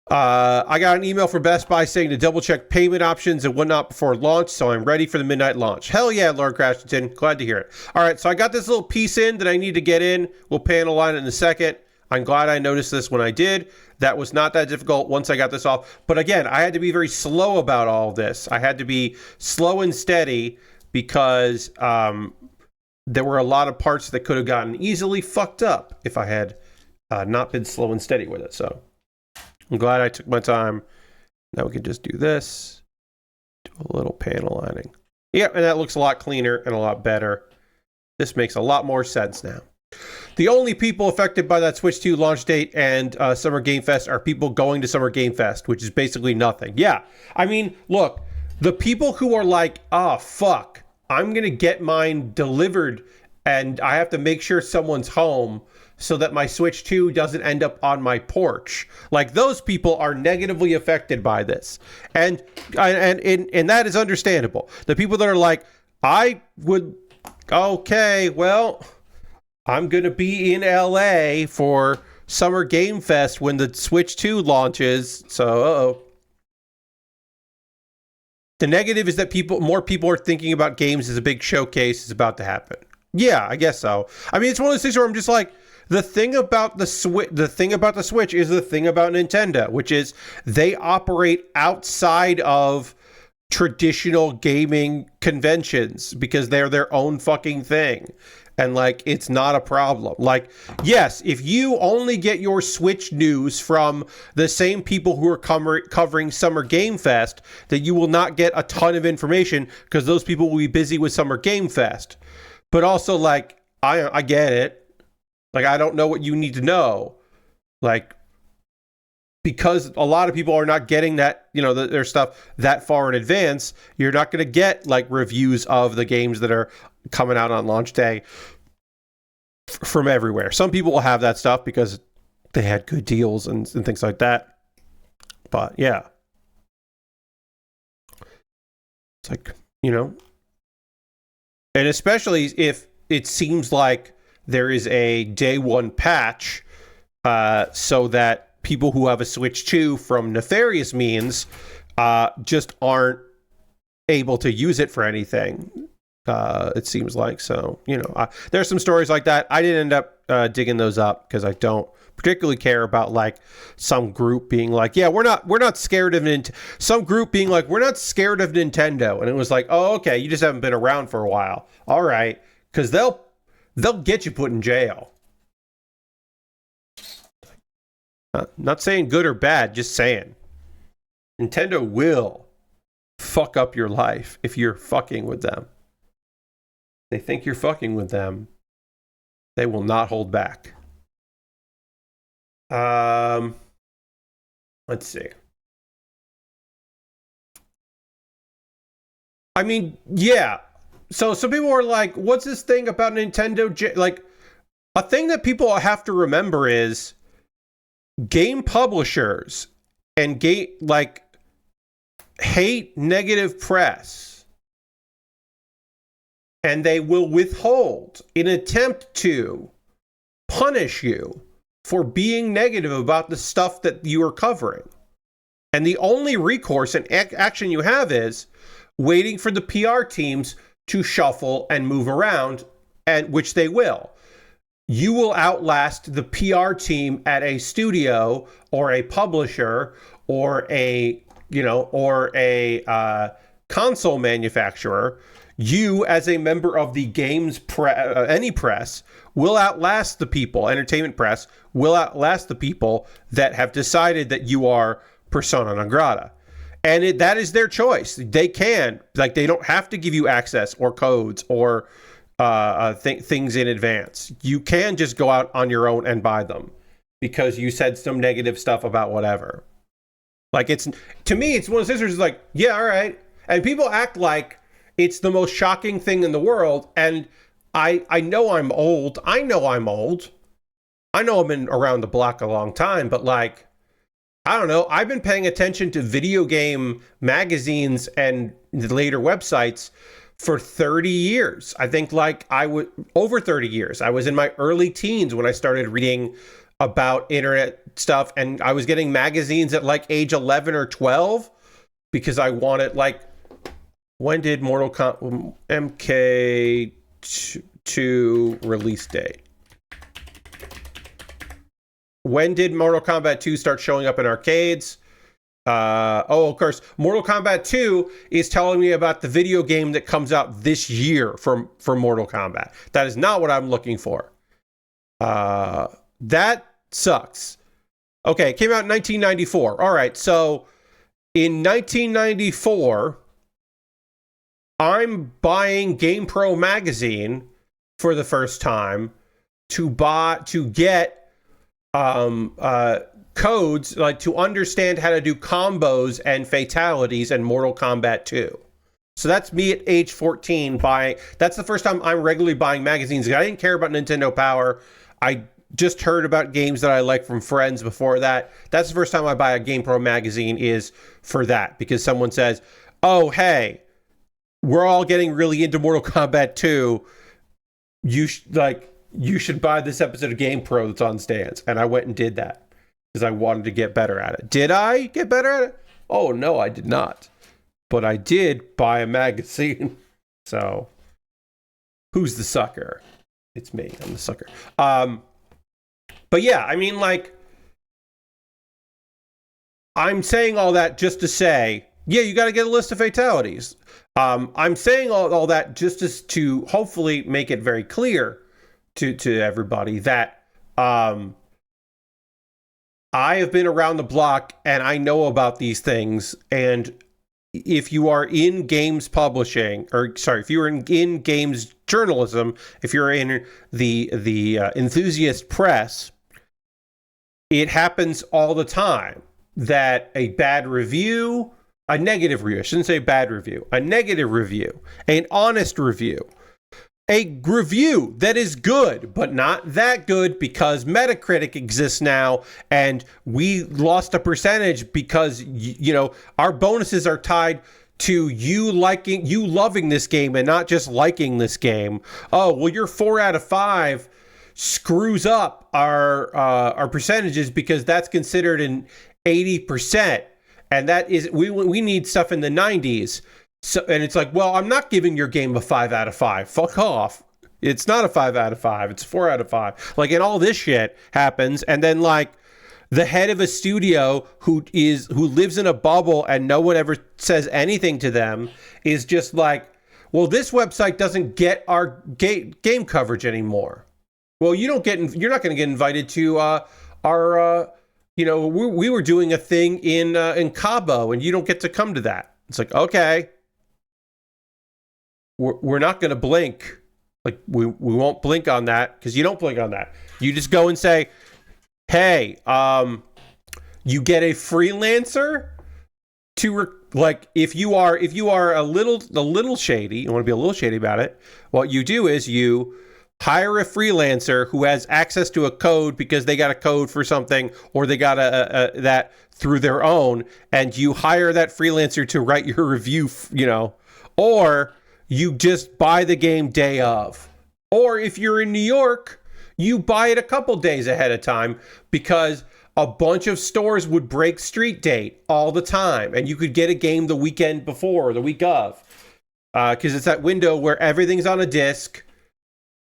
I got an email from Best Buy saying to double check payment options and whatnot before launch, so I'm ready for the midnight launch. Hell yeah, Lord Crashington. Glad to hear it. All right, so I got this little piece in that I need to get in. We'll panel line it in a second. I'm glad I noticed this when I did. That was not that difficult once I got this off. But again, I had to be very slow about all of this. I had to be slow and steady because there were a lot of parts that could have gotten easily fucked up if I had not been slow and steady with it. So I'm glad I took my time. Now we can just do this. Do a little panel lining. Yeah, and that looks a lot cleaner and a lot better. This makes a lot more sense now. The only people affected by that Switch 2 launch date and Summer Game Fest are people going to Summer Game Fest, which is basically nothing. Yeah, I mean, look, the people who are like, oh, fuck, I'm going to get mine delivered and I have to make sure someone's home so that my Switch 2 doesn't end up on my porch. Like, those people are negatively affected by this. And that is understandable. The people that are like, okay, well, I'm going to be in LA for Summer Game Fest when the Switch 2 launches. So, The negative is that more people are thinking about games as a big showcase is about to happen. Yeah, I guess so. I mean, it's one of those things where I'm just like, the thing about the Switch is the thing about Nintendo, which is they operate outside of traditional gaming conventions because they're their own fucking thing. And like, it's not a problem. Like, yes, if you only get your Switch news from the same people who are covering Summer Game Fest, then you will not get a ton of information because those people will be busy with Summer Game Fest. But also, like, I get it. Like, I don't know what you need to know. Like, because a lot of people are not getting that, their stuff that far in advance, you're not going to get, like, reviews of the games that are coming out on launch day from everywhere. Some people will have that stuff because they had good deals and things like that. But, yeah. It's like, and especially if it seems like there is a day one patch so that people who have a Switch 2 from nefarious means just aren't able to use it for anything. It seems like. So, there's some stories like that. I didn't end up digging those up because I don't particularly care about like some group being like, yeah, we're not scared of some group being like, we're not scared of Nintendo. And it was like, oh, okay, you just haven't been around for a while. All right. Because they'll get you put in jail. Not saying good or bad, just saying. Nintendo will fuck up your life if you're fucking with them. They think you're fucking with them. They will not hold back. Let's see. I mean, yeah. So some people are like, what's this thing about Nintendo? Like, a thing that people have to remember is game publishers and hate negative press, and they will withhold in an attempt to punish you for being negative about the stuff that you are covering. And the only recourse and action you have is waiting for the PR teams to shuffle and move around, and which they will. You will outlast the PR team at a studio or a publisher or a console manufacturer. You, as a member of the games any press, will outlast the people. Entertainment press will outlast the people that have decided that you are persona non grata. And that is their choice. They can, they don't have to give you access or codes or things in advance. You can just go out on your own and buy them because you said some negative stuff about whatever. To me, it's one of those things where it's yeah, all right. And people act like it's the most shocking thing in the world. And I know I'm old. I know I'm old. I know I've been around the block a long time, but I don't know. I've been paying attention to video game magazines and later websites for 30 years. I think over 30 years. I was in my early teens when I started reading about internet stuff, and I was getting magazines at age 11 or 12 because I wanted when did Mortal Kombat MK2 release date? When did Mortal Kombat 2 start showing up in arcades? Of course, Mortal Kombat 2 is telling me about the video game that comes out this year for Mortal Kombat. That is not what I'm looking for. That sucks. Okay, it came out in 1994. All right, so in 1994, I'm buying GamePro magazine for the first time to get codes, to understand how to do combos and fatalities in Mortal Kombat 2. So that's me at age 14 buying. That's the first time I'm regularly buying magazines. I didn't care about Nintendo Power. I just heard about games that I like from friends before that. That's the first time I buy a GamePro magazine is for that, because someone says, oh, hey, we're all getting really into Mortal Kombat 2. You should buy this episode of GamePro that's on stands. And I went and did that because I wanted to get better at it. Did I get better at it? Oh, no, I did not. But I did buy a magazine. So, who's the sucker? It's me. I'm the sucker. But yeah, I mean, I'm saying all that just to say, yeah, you got to get a list of fatalities. I'm saying all that just to hopefully make it very clear to everybody that I have been around the block and I know about these things. And if you are in games publishing, if you are in games journalism, if you're in the enthusiast press, it happens all the time that a negative review, I shouldn't say bad review, a negative review, an honest review, a review that is good, but not that good because Metacritic exists now and we lost a percentage because, our bonuses are tied to you loving this game and not just liking this game. Oh, well, your 4 out of 5 screws up our percentages because that's considered an 80%. And that is, we need stuff in the 90s. So, and it's well, I'm not giving your game a 5 out of 5. Fuck off. It's not a 5 out of 5. It's 4 out of 5. And all this shit happens. And then the head of a studio who lives in a bubble and no one ever says anything to them is just well, this website doesn't get our game coverage anymore. Well, you're not going to get invited to our we were doing a thing in Cabo and you don't get to come to that. It's okay. We're not going to blink. We won't blink on that because you don't blink on that. You just go and say, hey, you get a freelancer like if you are a little shady, you want to be a little shady about it, what you do is you hire a freelancer who has access to a code because they got a code for something, or they got that through their own, and you hire that freelancer to write your review, or you just buy the game day of. Or if you're in New York, you buy it a couple days ahead of time, because a bunch of stores would break street date all the time, and you could get a game the weekend before or the week of, because it's that window where everything's on a disc,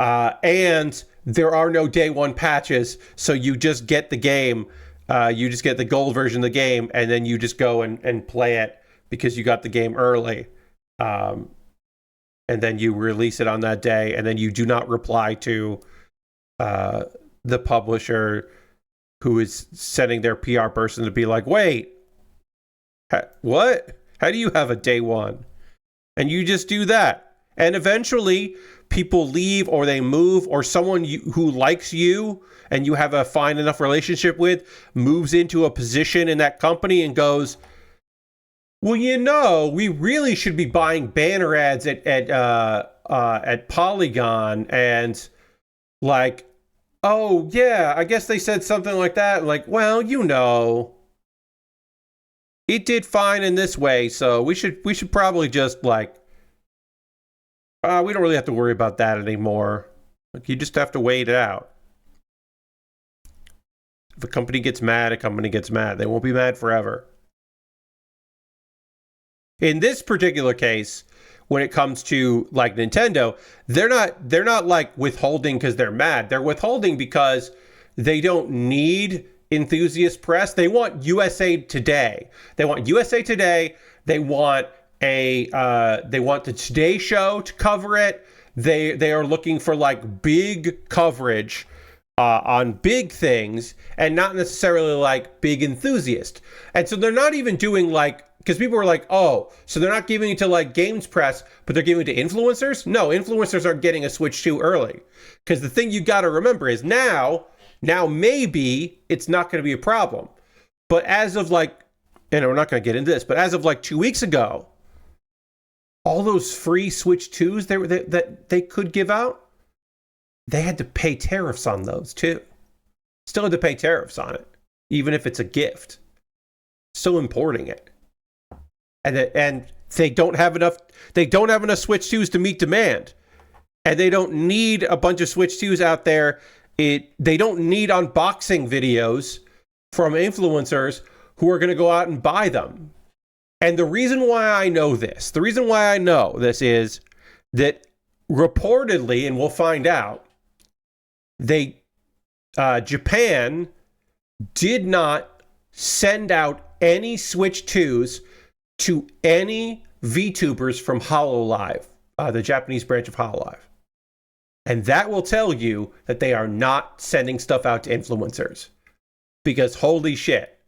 and there are no day one patches, so you just get the game, you just get the gold version of the game, and then you just go and play it because you got the game early, and then you release it on that day, and then you do not reply to the publisher who is sending their PR person to be like, wait, what? How do you have a day one? And you just do that. And eventually people leave, or they move, or someone who likes you and you have a fine enough relationship with moves into a position in that company and goes, well, we really should be buying banner ads at Polygon, and like, oh yeah, I guess they said something like that. Like, well, it did fine in this way, so we should probably just like, we don't really have to worry about that anymore. Like, you just have to wait it out. If a company gets mad, a company gets mad. They won't be mad forever. In this particular case, when it comes to like Nintendo, they're not like withholding because they're mad. They're withholding because they don't need enthusiast press. They want USA Today. They want USA Today. They want the Today Show to cover it. They are looking for like big coverage on big things, and not necessarily like big enthusiast. And so they're not even doing like, because people were like, oh, so they're not giving it to like games press, but they're giving it to influencers? No, influencers are getting a Switch 2 early. Because the thing you got to remember is now maybe it's not going to be a problem. But as of like, and we're not going to get into this, but as of like 2 weeks ago, all those free Switch 2s that they could give out, they had to pay tariffs on those too. Still had to pay tariffs on it, even if it's a gift. Still importing it. And they don't have enough Switch 2s to meet demand. And they don't need a bunch of Switch 2s out there. They don't need unboxing videos from influencers who are going to go out and buy them. And the reason why I know this is that reportedly, and we'll find out, Japan did not send out any Switch 2s to any VTubers from HoloLive, the Japanese branch of HoloLive. And that will tell you that they are not sending stuff out to influencers. Because holy shit.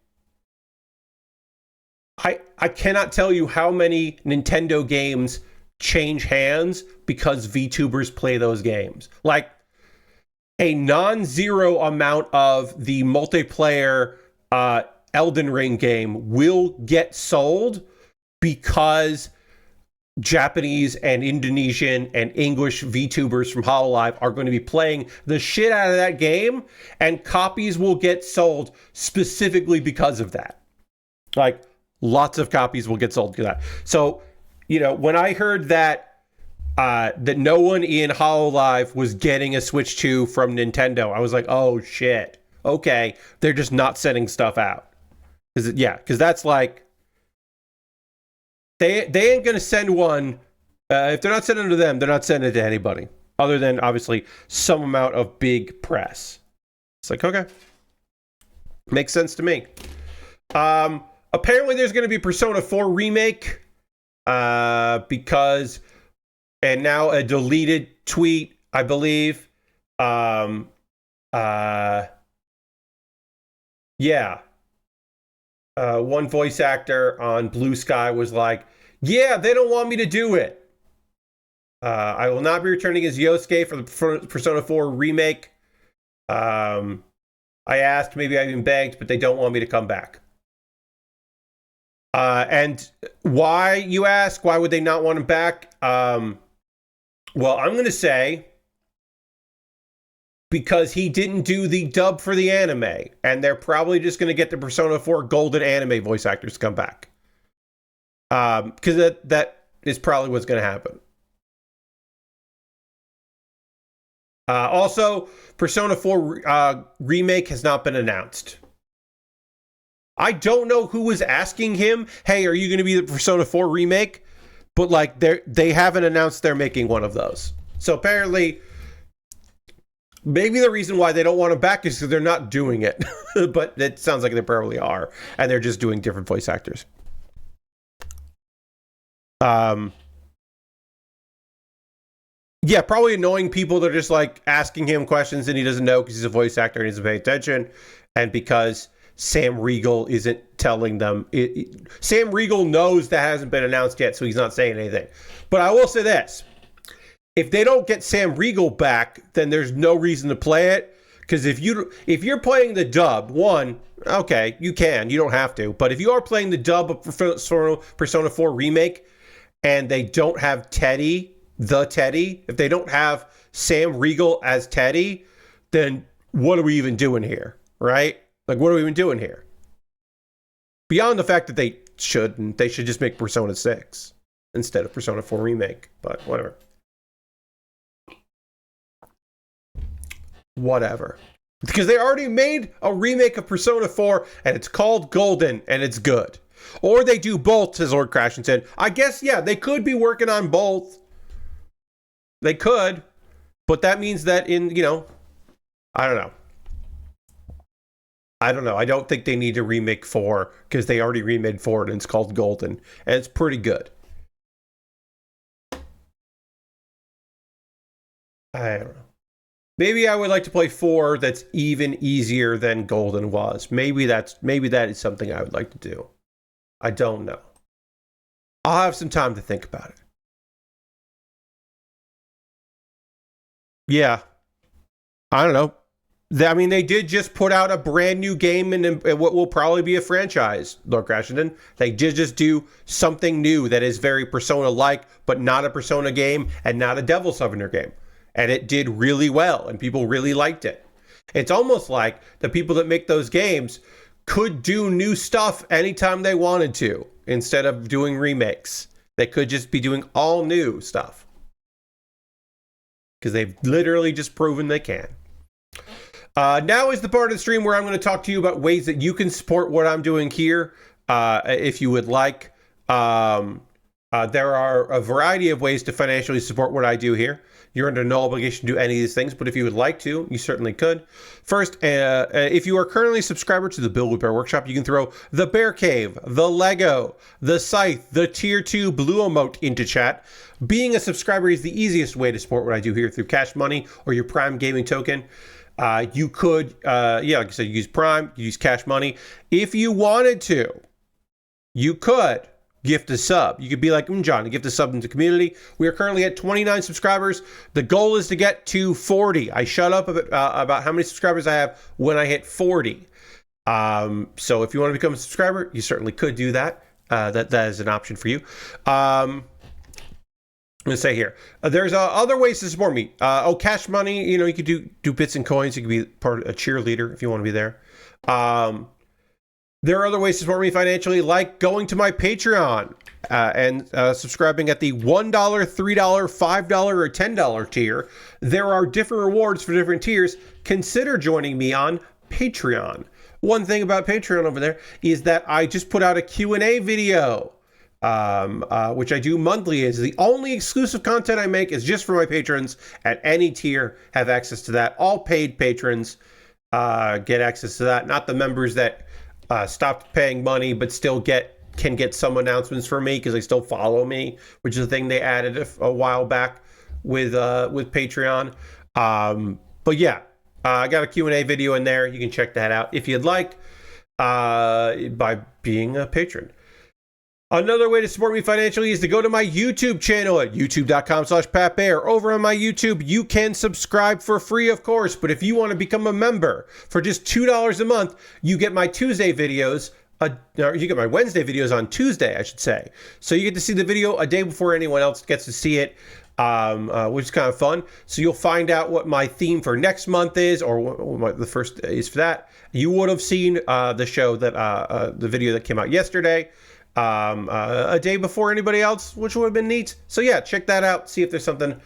I cannot tell you how many Nintendo games change hands because VTubers play those games. Like, a non-zero amount of the multiplayer Elden Ring game will get sold because Japanese and Indonesian and English VTubers from HoloLive are going to be playing the shit out of that game, and copies will get sold specifically because of that. Like, lots of copies will get sold because of that. So, when I heard that that no one in HoloLive was getting a Switch 2 from Nintendo, I was like, oh shit. Okay, they're just not sending stuff out. Because that's like, they ain't gonna send one. If they're not sending it to them, they're not sending it to anybody other than obviously some amount of big press. It's like, okay, makes sense to me. Apparently there's going to be Persona 4 remake because, and now a deleted tweet, I believe. One voice actor on Blue Sky was like, yeah, they don't want me to do it. I will not be returning as Yosuke for the Persona 4 remake. I asked, maybe I even begged, but they don't want me to come back. And why, you ask? Why would they not want him back? Well, I'm going to say because he didn't do the dub for the anime, and they're probably just going to get the Persona 4 Golden anime voice actors to come back. Because that is probably what's going to happen. Also, Persona 4 remake has not been announced. I don't know who was asking him, hey, are you going to be the Persona 4 remake? But like they haven't announced they're making one of those. So apparently, maybe the reason why they don't want him back is because they're not doing it. But it sounds like they probably are. And they're just doing different voice actors. Yeah, probably annoying people that are just like asking him questions and he doesn't know because he's a voice actor and he doesn't pay attention. And because Sam Riegel isn't telling them. Sam Riegel knows that hasn't been announced yet, so he's not saying anything. But I will say this. If they don't get Sam Riegel back, then there's no reason to play it. Because if you're playing the dub, one, okay, you can. You don't have to. But if you are playing the dub of Persona 4 Remake and they don't have Teddy, if they don't have Sam Riegel as Teddy, then what are we even doing here, right? Like, what are we even doing here? Beyond the fact that they should just make Persona 6 instead of Persona 4 Remake, but whatever. Whatever. Because they already made a remake of Persona 4, and it's called Golden, and it's good. Or they do both, as Lord Crashing said. I guess, yeah, they could be working on both. They could. But that means that I don't know. I don't think they need to remake 4, because they already remade 4, and it's called Golden. And it's pretty good. I don't know. Maybe I would like to play 4 that's even easier than Golden was. Maybe that is something I would like to do. I don't know. I'll have some time to think about it. Yeah. I don't know. They did just put out a brand new game and what will probably be a franchise, Lord Crashington. They did just do something new that is very Persona-like, but not a Persona game and not a Devil Summoner game. And it did really well, and people really liked it. It's almost like the people that make those games could do new stuff anytime they wanted to, instead of doing remakes. They could just be doing all new stuff. Because they've literally just proven they can. Now is the part of the stream where I'm going to talk to you about ways that you can support what I'm doing here, if you would like. There are a variety of ways to financially support what I do here. You're under no obligation to do any of these things, but if you would like to, you certainly could. First, if you are currently a subscriber to the Build with Bear Workshop, you can throw the Bear Cave, the Lego, the Scythe, the Tier 2 Blue Emote into chat. Being a subscriber is the easiest way to support what I do here through Cash Money or your Prime Gaming token. You could, like I said, use Prime, use Cash Money. If you wanted to, you could gift a sub. You could be like, John, gift a sub into the community. We are currently at 29 subscribers. The goal is to get to 40. I shut up about how many subscribers I have when I hit 40. So if you want to become a subscriber, you certainly could do that. That is an option for you. I'm going to say here, there's other ways to support me. Cash Money, you could do bits and coins. You could be part of a cheerleader if you want to be there. There are other ways to support me financially, like going to my Patreon and subscribing at the $1, $3, $5, or $10 tier. There are different rewards for different tiers. Consider joining me on Patreon. One thing about Patreon over there is that I just put out a Q&A video, which I do monthly. Is the only exclusive content I make is just for my patrons at any tier have access to that. All paid patrons get access to that, not the members that stopped paying money but still can get some announcements from me because they still follow me, which is a thing they added a while back with Patreon. But yeah, I got a Q&A video in there. You can check that out if you'd like by being a patron. Another way to support me financially is to go to my YouTube channel at youtube.com/PatBear. Over on my YouTube, you can subscribe for free, of course, but if you want to become a member for just $2 a month, you get my Tuesday videos you get my Wednesday videos on Tuesday, I should say. So you get to see the video a day before anyone else gets to see it, which is kind of fun. So you'll find out what my theme for next month is, or what the first is for that. You would have seen the show that the video that came out yesterday, a day before anybody else, which would have been neat. So yeah, check that out. See if there's something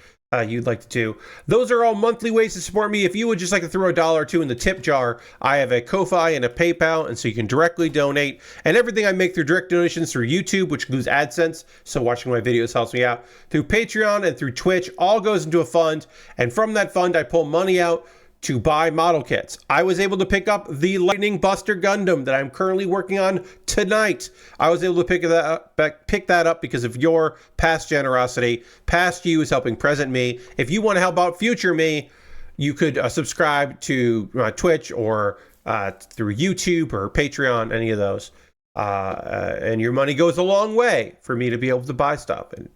you'd like to do. Those are all monthly ways to support me. If you would just like to throw $1 or $2 in the tip jar, I have a Ko-Fi and a PayPal, and so you can directly donate. And everything I make through direct donations through YouTube, which includes AdSense, so watching my videos helps me out, through Patreon and through Twitch, all goes into a fund. And from that fund, I pull money out to buy model kits. I was able to pick up the Lightning Buster Gundam that I'm currently working on tonight. I was able to pick that up because of your past generosity. Past you is helping present me. If you want to help out future me, you could subscribe to Twitch or through YouTube or Patreon, any of those. And your money goes a long way for me to be able to buy stuff. And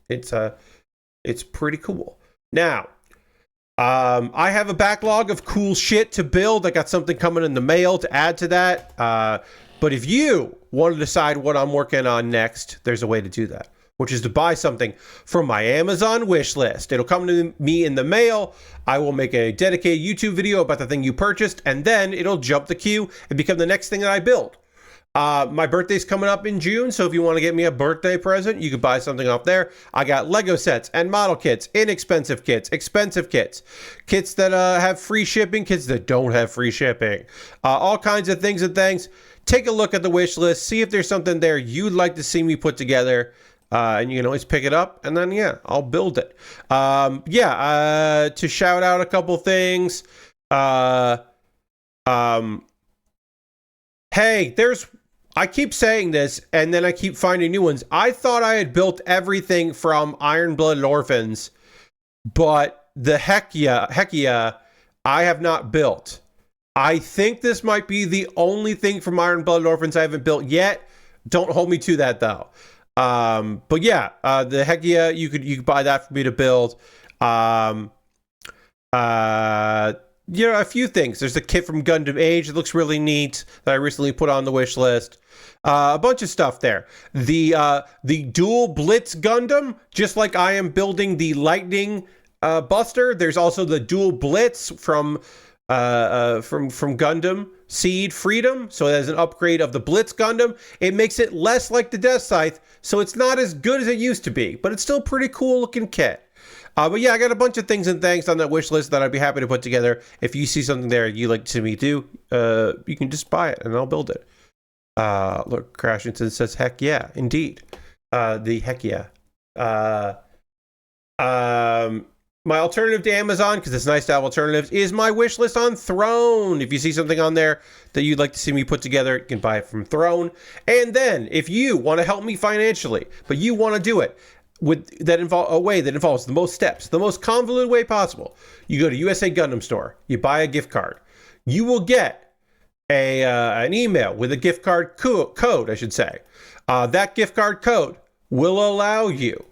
it's pretty cool. Now, I have a backlog of cool shit to build. I got something coming in the mail to add to that. But if you want to decide what I'm working on next, there's a way to do that, which is to buy something from my Amazon wish list. It'll come to me in the mail. I will make a dedicated YouTube video about the thing you purchased, and then it'll jump the queue and become the next thing that I build. My birthday's coming up in June, so if you want to get me a birthday present, you could buy something off there. I got Lego sets and model kits, inexpensive kits, expensive kits, kits that have free shipping, kits that don't have free shipping, all kinds of things and things. Take a look at the wish list, see if there's something there you'd like to see me put together, and you can always pick it up, and then, yeah, I'll build it. To shout out a couple things, hey, I keep saying this, and then I keep finding new ones. I thought I had built everything from Iron-Blooded Orphans, but the Hekia, I have not built. I think this might be the only thing from Iron-Blooded Orphans I haven't built yet. Don't hold me to that, though. But yeah, the Hekia, you could buy that for me to build. A few things. There's a kit from Gundam Age that looks really neat that I recently put on the wish list. A bunch of stuff there. The dual Blitz Gundam, just like I am building the Lightning Buster, there's also the dual Blitz from Gundam Seed Freedom. So as an upgrade of the Blitz Gundam, it makes it less like the Death Scythe, so it's not as good as it used to be, but it's still a pretty cool looking kit. But yeah, I got a bunch of things and thanks on that wish list that I'd be happy to put together. If you see something there you'd like to see me do, you can just buy it and I'll build it. Look, Crashington says, heck yeah, indeed. The heck yeah. My alternative to Amazon, because it's nice to have alternatives, is my wish list on Throne. If you see something on there that you'd like to see me put together, you can buy it from Throne. And then, if you want to help me financially, but you want to do it a way that involves the most steps, the most convoluted way possible, you go to USA Gundam Store, you buy a gift card. You will get an email with a gift card code, I should say. That gift card code will allow you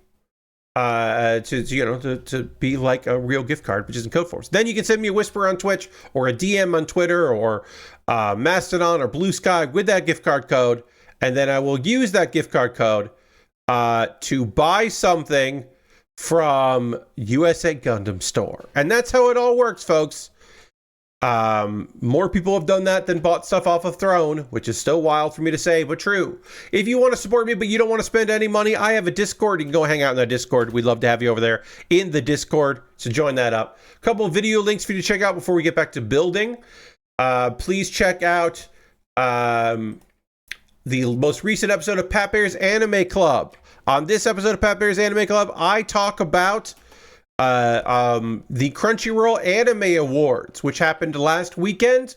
to be like a real gift card, which is in code forms. Then you can send me a whisper on Twitch or a DM on Twitter or Mastodon or Blue Sky with that gift card code, and then I will use that gift card code to buy something from USA Gundam Store. And that's how it all works, folks. More people have done that than bought stuff off of Throne, which is still wild for me to say, but true. If you want to support me, but you don't want to spend any money, I have a Discord. You can go hang out in that Discord. We'd love to have you over there in the Discord, so join that up. A couple of video links for you to check out before we get back to building. Please check out the most recent episode of Pat Bear's Anime Club. On this episode of Pat Bear's Anime Club, I talk about the Crunchyroll Anime Awards, which happened last weekend,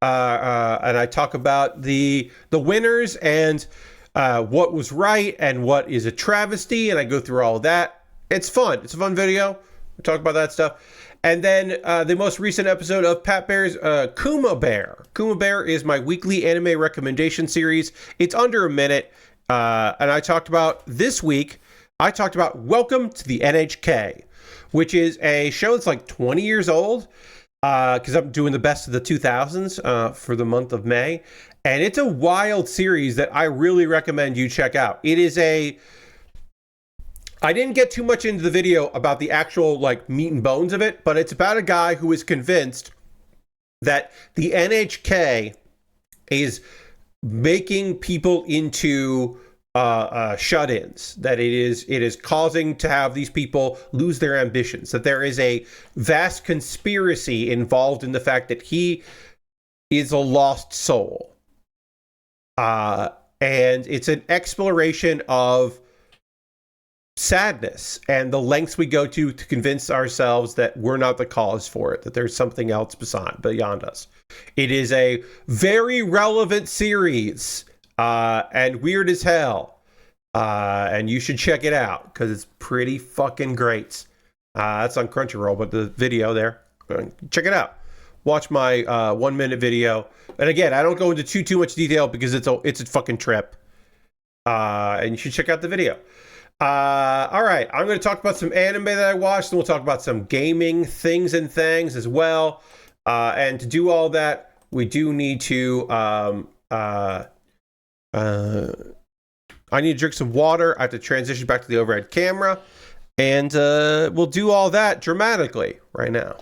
and I talk about the winners and what was right and what is a travesty, and I go through all of that. It's fun. It's a fun video. We talk about that stuff. And then the most recent episode of Pat Bear's Kuma Baer. Kuma Baer is my weekly anime recommendation series. It's under a minute. And I talked about this week, I talked about Welcome to the NHK, which is a show that's like 20 years old. because I'm doing the best of the 2000s for the month of May. And it's a wild series that I really recommend you check out. It is I didn't get too much into the video about the actual like meat and bones of it, but it's about a guy who is convinced that the NHK is making people into shut-ins, that it is causing to have these people lose their ambitions, that there is a vast conspiracy involved in the fact that he is a lost soul. And it's an exploration of sadness and the lengths we go to convince ourselves that we're not the cause for it, that there's something else beyond us. It is a very relevant series, and weird as hell. And you should check it out because it's pretty fucking great. That's on Crunchyroll, but the video there, check it out. Watch my 1 minute video. And again, I don't go into too much detail because it's a fucking trip. And you should check out the video. All right, I'm going to talk about some anime that I watched, and we'll talk about some gaming things as well. And to do all that, we do need to I need to drink some water. I have to transition back to the overhead camera, and we'll do all that dramatically right now.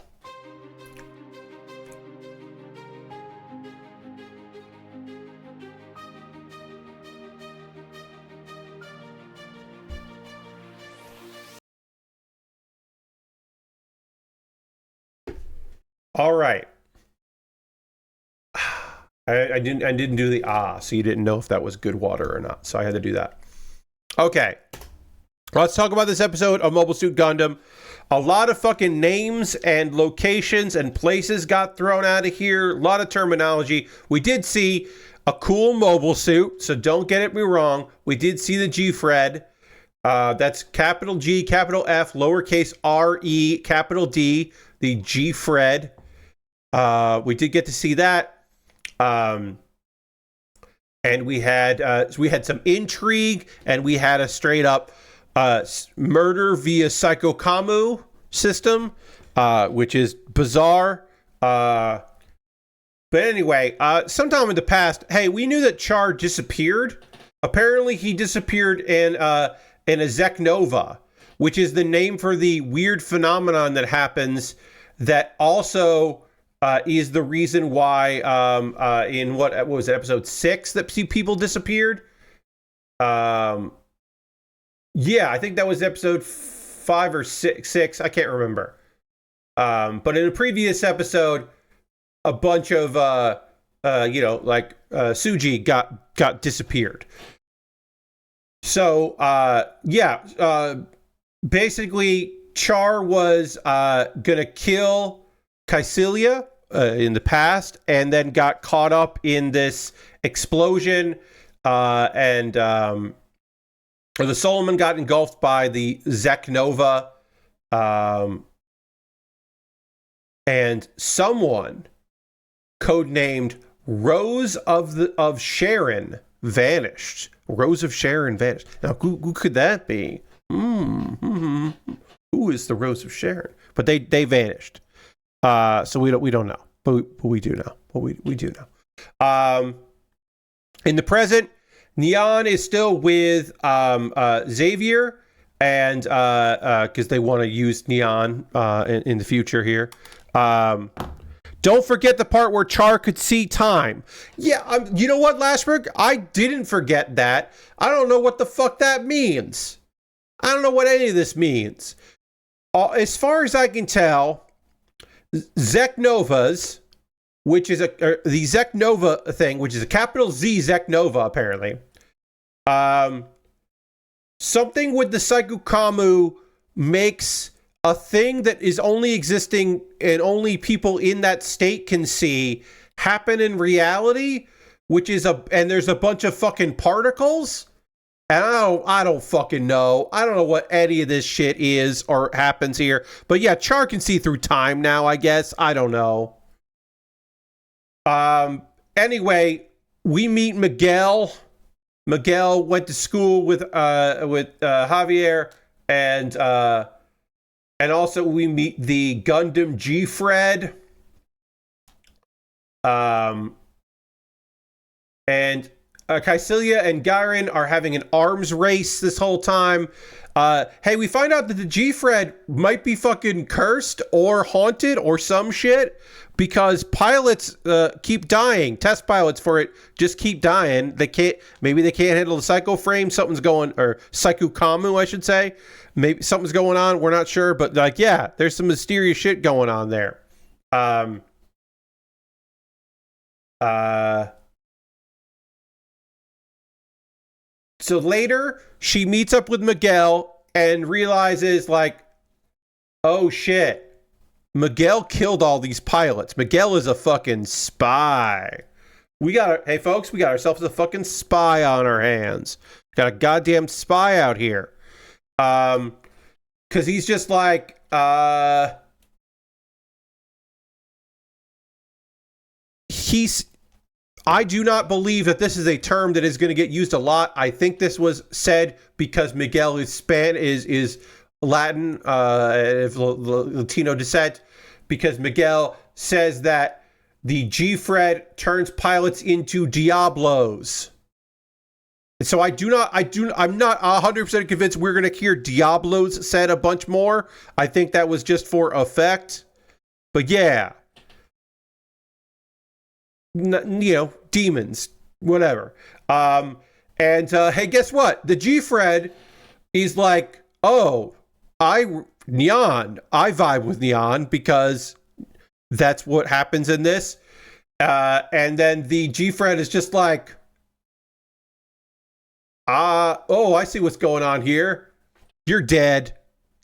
All right. I didn't do the so you didn't know if that was good water or not. So I had to do that. Okay. Let's talk about this episode of Mobile Suit Gundam. A lot of fucking names and locations and places got thrown out of here. A lot of terminology. We did see a cool mobile suit, so don't get me wrong. We did see the G-Fred. That's capital G, capital F, lowercase R-E, capital D, the G-Fred. We did get to see that. And we had some intrigue, and we had a straight up murder via Psycho-Kamu system, which is bizarre. But anyway, sometime in the past, hey, we knew that Char disappeared. Apparently, he disappeared in a Zeknova, which is the name for the weird phenomenon that happens that also is the reason why in what was it, episode 6 that people disappeared? Yeah, I think that was episode 5 or 6. I can't remember. But in a previous episode, a bunch of Suji got disappeared. So basically Char was gonna kill Kycilia in the past, and then got caught up in this explosion, or the Solomon got engulfed by the Zeknova, and someone codenamed Rose of Sharon vanished. Rose of Sharon vanished. Now, who could that be? Who is the Rose of Sharon? But they vanished. So we don't know, but we do know. But we do know. In the present, Neon is still with Xavier, and because they want to use Neon in the future here. Don't forget the part where Char could see time. Yeah, you know what, Lashberg? I didn't forget that. I don't know what the fuck that means. I don't know what any of this means. As far as I can tell, Zeknovas, which is the Zeknova thing, which is a capital Z Zeknova, apparently. Something with the Psycho-Kamu makes a thing that is only existing and only people in that state can see happen in reality, which is and there's a bunch of fucking particles. And I don't fucking know. I don't know what any of this shit is or happens here. But yeah, Char can see through time now, I guess. I don't know. Anyway, we meet Miguel. Miguel went to school with Javier, and also we meet the Gundam G-Fred. Um, and Kycilia and Garen are having an arms race this whole time. Hey, we find out that the G-Fred might be fucking cursed or haunted or some shit because pilots keep dying. Test pilots for it just keep dying. Maybe they can't handle the psycho frame. Something's going, or psycho kamu, I should say. Maybe something's going on. We're not sure, but like, yeah, there's some mysterious shit going on there. So later, she meets up with Miguel and realizes, like, oh shit, Miguel killed all these pilots. Miguel is a fucking spy. Hey folks, we got ourselves a fucking spy on our hands. Got a goddamn spy out here. Cause he's just like, I do not believe that this is a term that is going to get used a lot. I think this was said because Miguel is Latin, Latino descent, because Miguel says that the G-Fred turns pilots into Diablos. So I'm not 100% convinced we're going to hear Diablos said a bunch more. I think that was just for effect. But yeah. Demons, whatever. And hey, guess what? The G-Fred is like, oh, Neon. I vibe with Neon because that's what happens in this. And then the G-Fred is just like, oh, I see what's going on here. You're dead.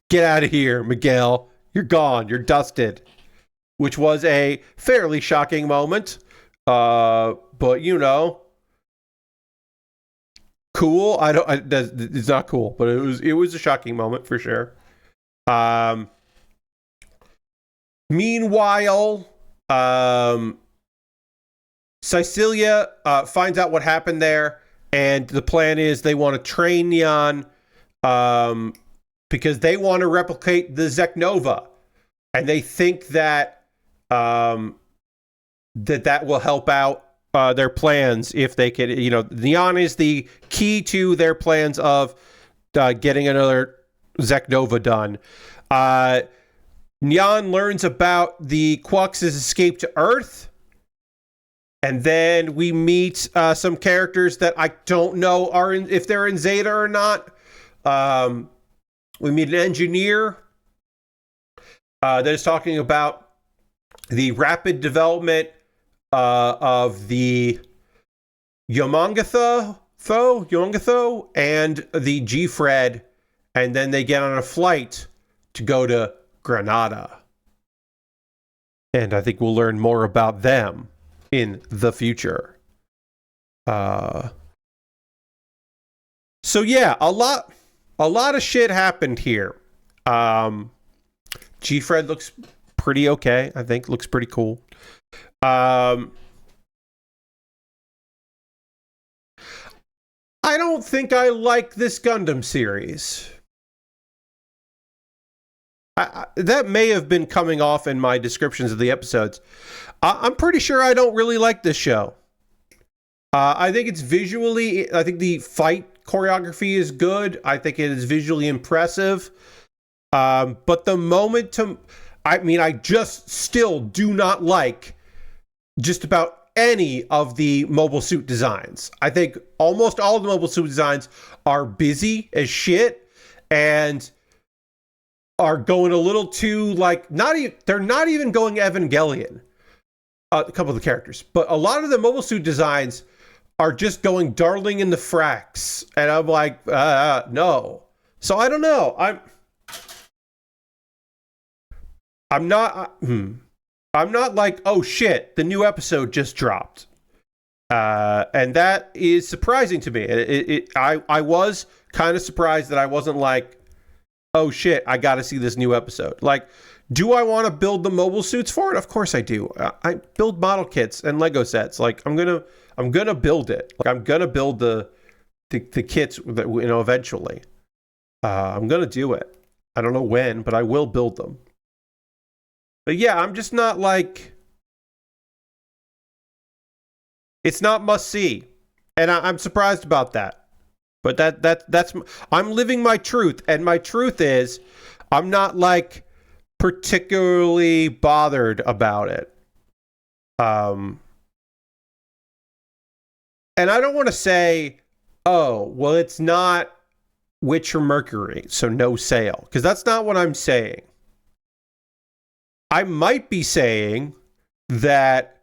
Get out of here, Miguel. You're gone. You're dusted. Which was a fairly shocking moment. But cool. It's not cool, but it was a shocking moment for sure. Meanwhile, Cycilia finds out what happened there, and the plan is they want to train Neon, because they want to replicate the Zeknova, and they think that that will help out their plans if they can. Neon is the key to their plans of getting another Zeknova done. Neon learns about the Quux' escape to Earth, and then we meet some characters that I don't know if they're in Zeta or not. We meet an engineer that is talking about the rapid development of the Yomangatho and the G-Fred, and then they get on a flight to go to Granada. And I think we'll learn more about them in the future. So yeah, a lot of shit happened here. G-Fred looks pretty okay. I think looks pretty cool. I don't think I like this Gundam series. That may have been coming off in my descriptions of the episodes. I'm pretty sure I don't really like this show. I think I think the fight choreography is good. I think it is visually impressive. But I just still do not like just about any of the mobile suit designs. I think almost all of the mobile suit designs are busy as shit and are going a little too, like, they're not even going Evangelion. A couple of the characters, but a lot of the mobile suit designs are just going Darling in the Frax, and I'm like, no. So I don't know. I'm not like, oh shit, the new episode just dropped. And that is surprising to me. I was kind of surprised that I wasn't like, oh shit, I got to see this new episode. Like, do I want to build the mobile suits for it? Of course I do. I build model kits and Lego sets. Like, I'm gonna build it. Like, I'm gonna build the kits that, eventually. I'm gonna do it. I don't know when, but I will build them. But yeah, I'm just not like, It's not must see, and I'm surprised about that. But that's I'm living my truth, and my truth is I'm not like particularly bothered about it. And I don't want to say, oh, well, it's not Witcher Mercury, so no sale, because that's not what I'm saying. I might be saying that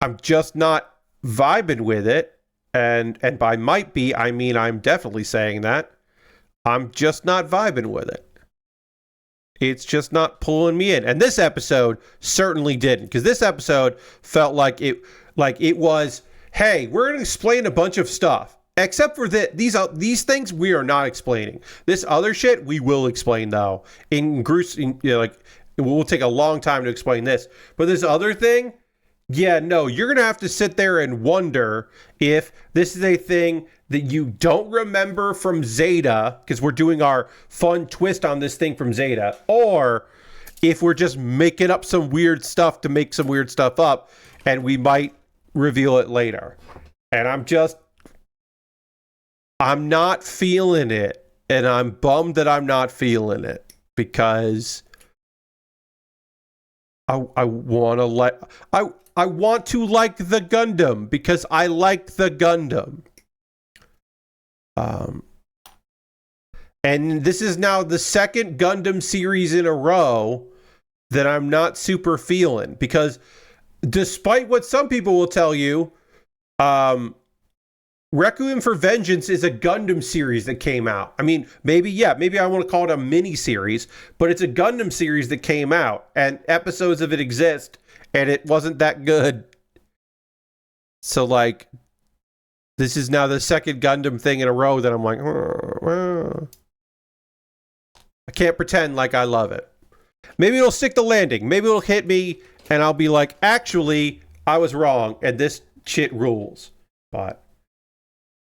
I'm just not vibing with it, and by might be, I mean I'm definitely saying that. I'm just not vibing with it. It's just not pulling me in. And this episode certainly didn't, because this episode felt like it was, hey, we're going to explain a bunch of stuff. Except for these things we are not explaining. This other shit we will explain though. We'll take a long time to explain this. But this other thing, yeah, no, you're going to have to sit there and wonder if this is a thing that you don't remember from Zeta, because we're doing our fun twist on this thing from Zeta, or if we're just making up some weird stuff to make some weird stuff up, and we might reveal it later. And I'm not feeling it, and I'm bummed that I'm not feeling it, because I want to like the Gundam, because I like the Gundam. And this is now the second Gundam series in a row that I'm not super feeling, because despite what some people will tell you, Requiem for Vengeance is a Gundam series that came out. I mean, maybe I want to call it a mini series, but it's a Gundam series that came out, and episodes of it exist, and it wasn't that good. So, like, this is now the second Gundam thing in a row that I'm like, I can't pretend like I love it. Maybe it'll stick the landing. Maybe it'll hit me, and I'll be like, actually, I was wrong, and this shit rules. But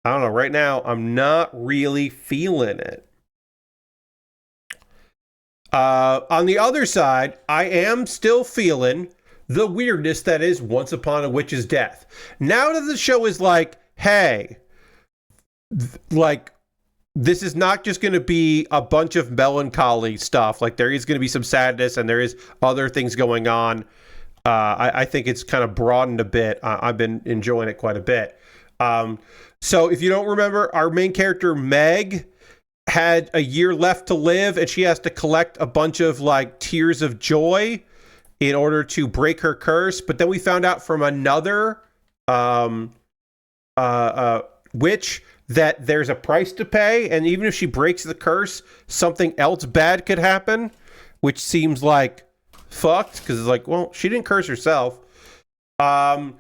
I don't know. Right now, I'm not really feeling it. On the other side, I am still feeling the weirdness that is Once Upon a Witch's Death. Now that the show is like, hey, like, this is not just going to be a bunch of melancholy stuff. Like, there is going to be some sadness, and there is other things going on. I think it's kind of broadened a bit. I've been enjoying it quite a bit. So if you don't remember, our main character, Meg, had a year left to live, and she has to collect a bunch of, like, tears of joy in order to break her curse. But then we found out from another witch that there's a price to pay, and even if she breaks the curse, something else bad could happen, which seems like fucked, because it's like, well, she didn't curse herself.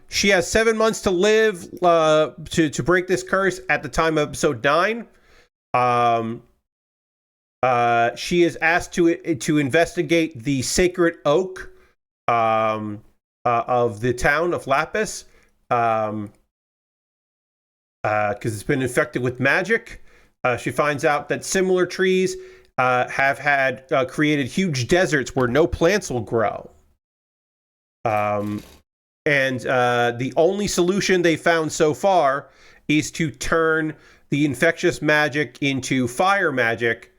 She has 7 months to live to break this curse at the time of episode 9. She is asked to investigate the sacred oak of the town of Lapis, because it's been infected with magic. She finds out that similar trees have had created huge deserts where no plants will grow. And the only solution they found so far is to turn the infectious magic into fire magic,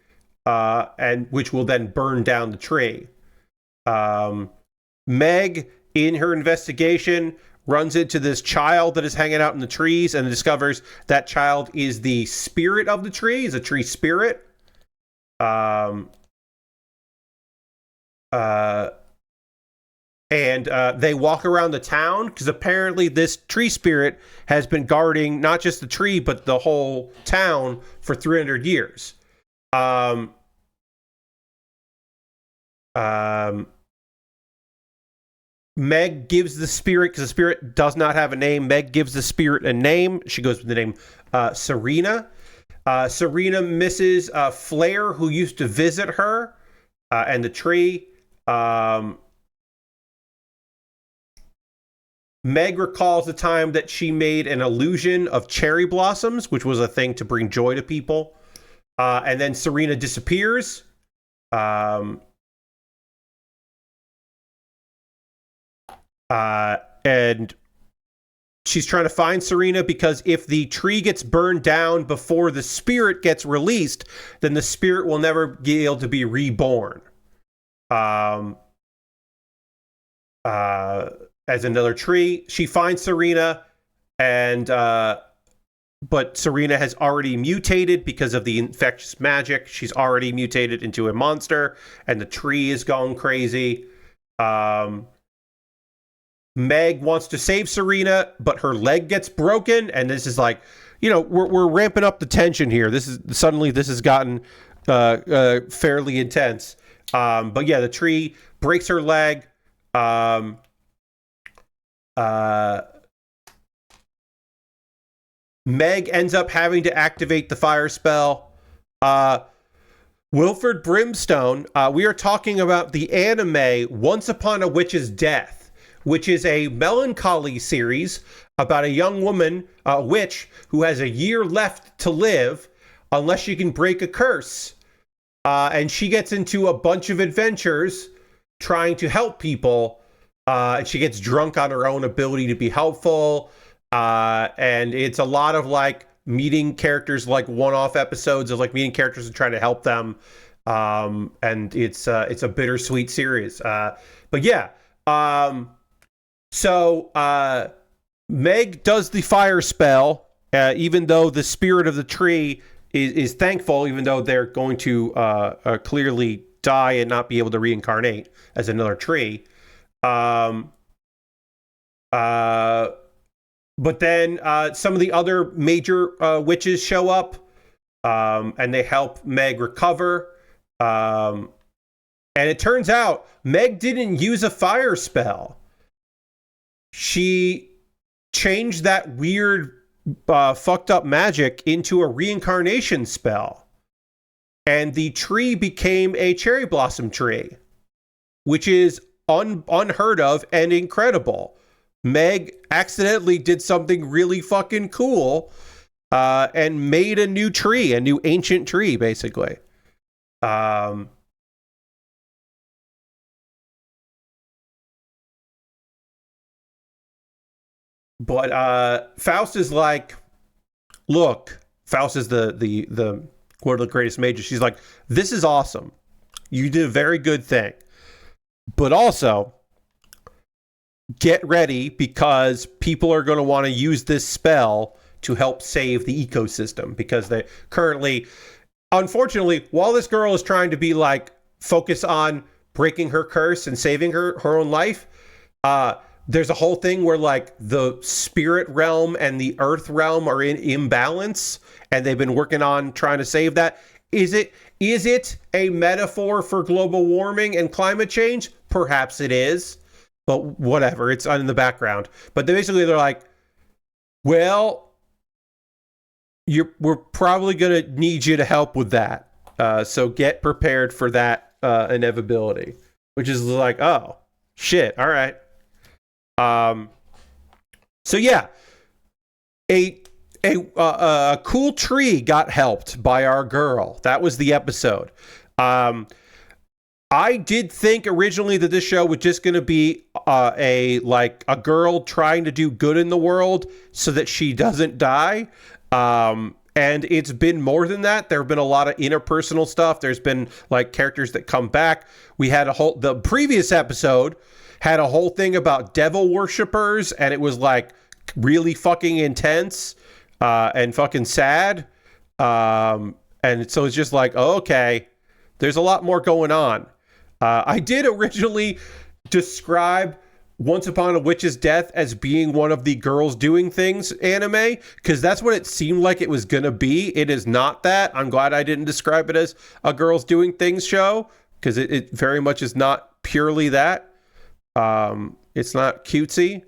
and which will then burn down the tree. Meg, in her investigation, runs into this child that is hanging out in the trees, and discovers that child is the spirit of the tree, is a tree spirit. And they walk around the town, because apparently this tree spirit has been guarding not just the tree, but the whole town for 300 years. Meg gives the spirit, because the spirit does not have a name, Meg gives the spirit a name. She goes with the name Serena. Serena misses Flair, who used to visit her, and the tree. Meg recalls the time that she made an illusion of cherry blossoms, which was a thing to bring joy to people. And then Serena disappears. And she's trying to find Serena because if the tree gets burned down before the spirit gets released, then the spirit will never be able to be reborn. As another tree, she finds Serena, and but Serena has already mutated because of the infectious magic. She's already mutated into a monster, and the tree is going crazy. Meg wants to save Serena, but her leg gets broken, and this is like, we're ramping up the tension here. This has gotten fairly intense. But yeah, the tree breaks her leg. Meg ends up having to activate the fire spell. Wilfred Brimstone, we are talking about the anime Once Upon a Witch's Death, which is a melancholy series about a young woman, a witch, who has a year left to live unless she can break a curse. And she gets into a bunch of adventures trying to help people. And she gets drunk on her own ability to be helpful. And it's a lot of like meeting characters, like one-off episodes of like meeting characters and trying to help them. And it's a bittersweet series. But yeah. So Meg does the fire spell, even though the spirit of the tree is thankful, even though they're going to clearly die and not be able to reincarnate as another tree. But then some of the other major witches show up, and they help Meg recover. And it turns out Meg didn't use a fire spell. She changed that weird, fucked up magic into a reincarnation spell. And the tree became a cherry blossom tree, which is unheard of and incredible. Meg accidentally did something really fucking cool, and made a new tree, a new ancient tree, basically. But Faust is like, look, Faust is the one of the greatest mages. She's like, this is awesome. You did a very good thing. But also, get ready, because people are going to want to use this spell to help save the ecosystem, because they currently, unfortunately, while this girl is trying to be like, focus on breaking her curse and saving her own life, there's a whole thing where like the spirit realm and the earth realm are in imbalance, and they've been working on trying to save that. Is it a metaphor for global warming and climate change? Perhaps it is, but whatever, it's in the background. But they're like, well, we're probably going to need you to help with that. So get prepared for that inevitability, which is like, oh, shit, all right. So yeah, a cool tree got helped by our girl. That was the episode. I did think originally that this show was just going to be a girl trying to do good in the world so that she doesn't die. And it's been more than that. There have been a lot of interpersonal stuff. There's been like characters that come back. We had the previous episode had a whole thing about devil worshippers, and it was like really fucking intense and fucking sad. And so it's just like, oh, okay, there's a lot more going on. I did originally describe Once Upon a Witch's Death as being one of the girls doing things anime, because that's what it seemed like it was going to be. It is not that. I'm glad I didn't describe it as a girls doing things show, because it very much is not purely that. It's not cutesy,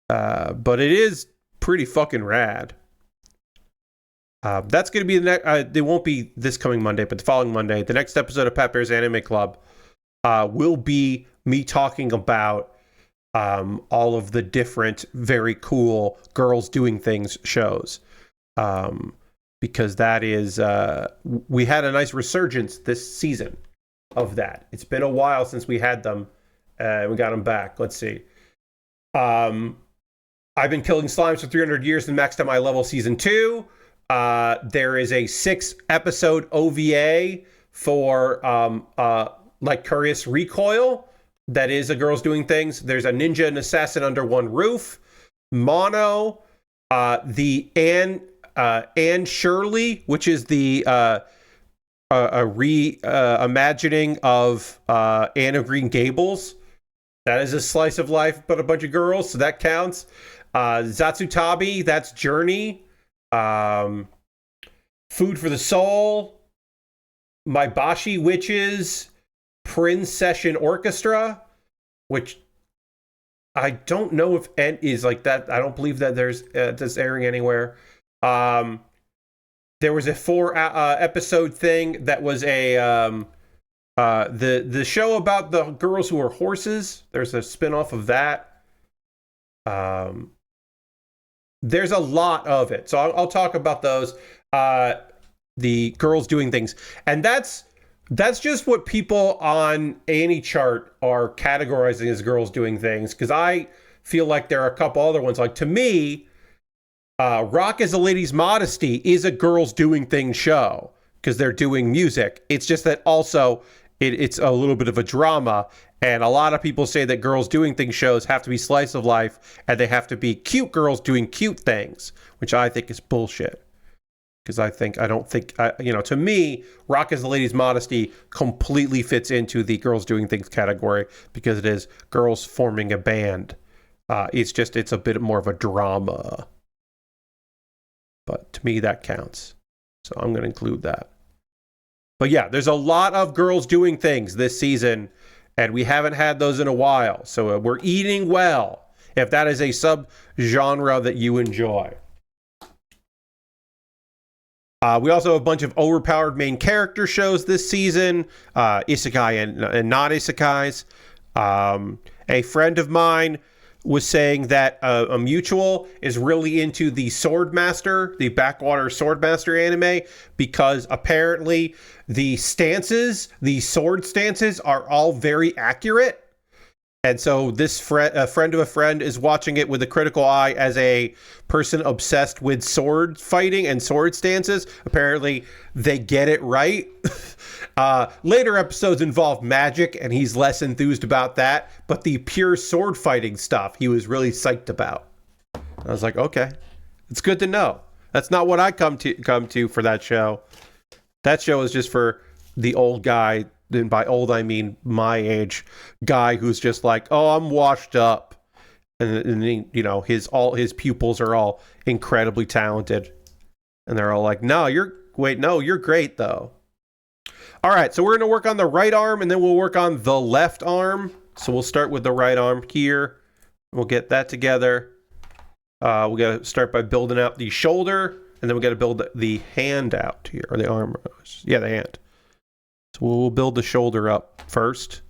but it is pretty fucking rad. That's going to be the next. They won't be this coming Monday, but the following Monday, the next episode of Pat Bear's Anime Club will be me talking about all of the different, very cool girls doing things shows. Because that is, we had a nice resurgence this season of that. It's been a while since we had them. We got them back. Let's see. I've been killing slimes for 300 years and maxed out my level season 2. There is a 6-episode OVA for Curious Recoil. That is a Girls Doing Things. There's a ninja and assassin under one roof. Mono, the Anne Shirley, which is the reimagining of Anne of Green Gables. That is a slice of life, but a bunch of girls, so that counts. Zatsutabi, that's Journey. Food for the Soul. My Bashi Witches. Prince Session Orchestra, which I don't know if is like that. I don't believe that there's that's airing anywhere. There was a 4 episode thing that was a the show about the girls who are horses. There's a spin-off of that. There's a lot of it, so I'll talk about those. The Girls Doing Things, and that's just what people on any chart are categorizing as Girls Doing Things, because I feel like there are a couple other ones. Like, to me, Rock is a Lady's Modesty is a Girls Doing Things show, because they're doing music. It's just that also it's a little bit of a drama, and a lot of people say that Girls Doing Things shows have to be slice of life, and they have to be cute girls doing cute things, which I think is bullshit. Because to me, Rock is a Lady's Modesty completely fits into the Girls Doing Things category, because it is girls forming a band. It's a bit more of a drama. But to me, that counts. So I'm going to include that. But yeah, there's a lot of Girls Doing Things this season, and we haven't had those in a while. So we're eating well, if that is a sub-genre that you enjoy. We also have a bunch of overpowered main character shows this season, isekai and non-isekais. A friend of mine was saying that a mutual is really into the Swordmaster, the Backwater Swordmaster anime, because apparently the sword stances are all very accurate. And so this friend of a friend is watching it with a critical eye as a person obsessed with sword fighting and sword stances. Apparently, they get it right. Later episodes involve magic, and he's less enthused about that. But the pure sword fighting stuff, he was really psyched about. I was like, okay, it's good to know. That's not what I come to for that show. That show is just for the old guy. And by old, I mean my age guy who's just like, oh, I'm washed up. And his pupils are all incredibly talented. And they're all like, no, you're great, though. All right, so we're going to work on the right arm, and then we'll work on the left arm. So we'll start with the right arm here. We'll get that together. We got to start by building out the shoulder, and then we got to build the hand out here, or the arm. Yeah, the hand. So we'll build the shoulder up first.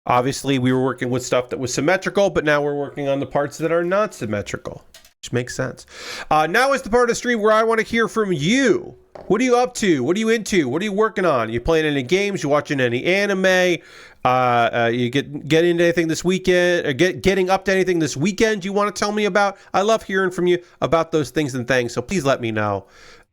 Obviously, we were working with stuff that was symmetrical, but now we're working on the parts that are not symmetrical, which makes sense. Now is the part of the stream where I want to hear from you. What are you up to? What are you into? What are you working on? You playing any games? You watching any anime? You get into anything this weekend? Or getting up to anything this weekend you want to tell me about? I love hearing from you about those things and things, so please let me know.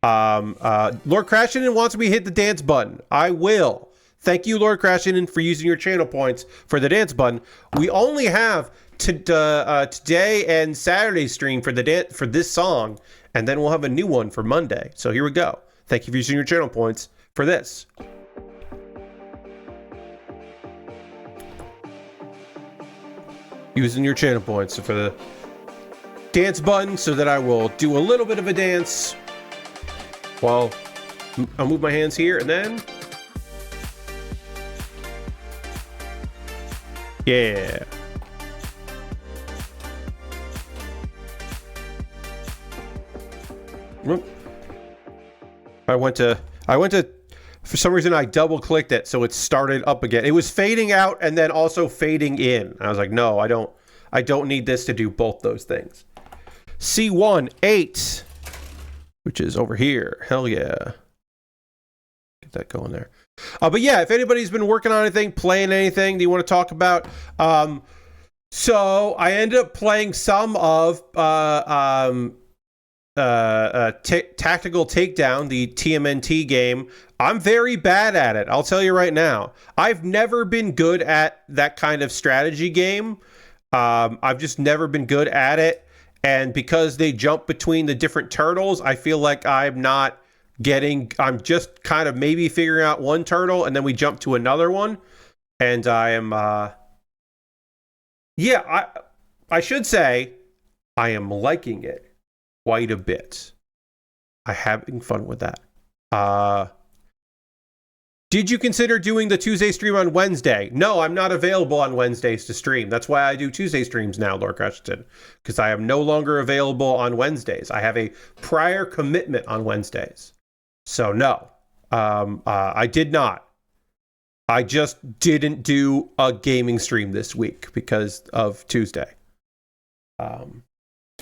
Lord Crashington wants me to hit the dance button. I will. Thank you, Lord Crashington, for using your channel points for the dance button. We only have today and Saturday stream for this song, and then we'll have a new one for Monday. So here we go. Thank you for using your channel points for this. Using your channel points for the dance button so that I will do a little bit of a dance. Well, I'll move my hands here and then. Yeah. I went to, for some reason I double clicked it, so it started up again. It was fading out and then also fading in. I was like, no, I don't need this to do both those things. C18. Which is over here. Hell yeah. Get that going there. But yeah, if anybody's been working on anything, playing anything that you want to talk about, So I ended up playing some of Tactical Takedown, the TMNT game. I'm very bad at it. I'll tell you right now. I've never been good at that kind of strategy game. I've just never been good at it. And because they jump between the different turtles, I feel like I'm just kind of maybe figuring out one turtle and then we jump to another one. And I am, I should say I am liking it quite a bit. I'm having fun with that. Did you consider doing the Tuesday stream on Wednesday? No, I'm not available on Wednesdays to stream. That's why I do Tuesday streams now, Lord Crushton, because I am no longer available on Wednesdays. I have a prior commitment on Wednesdays. So no, I did not. I just didn't do a gaming stream this week because of Tuesday.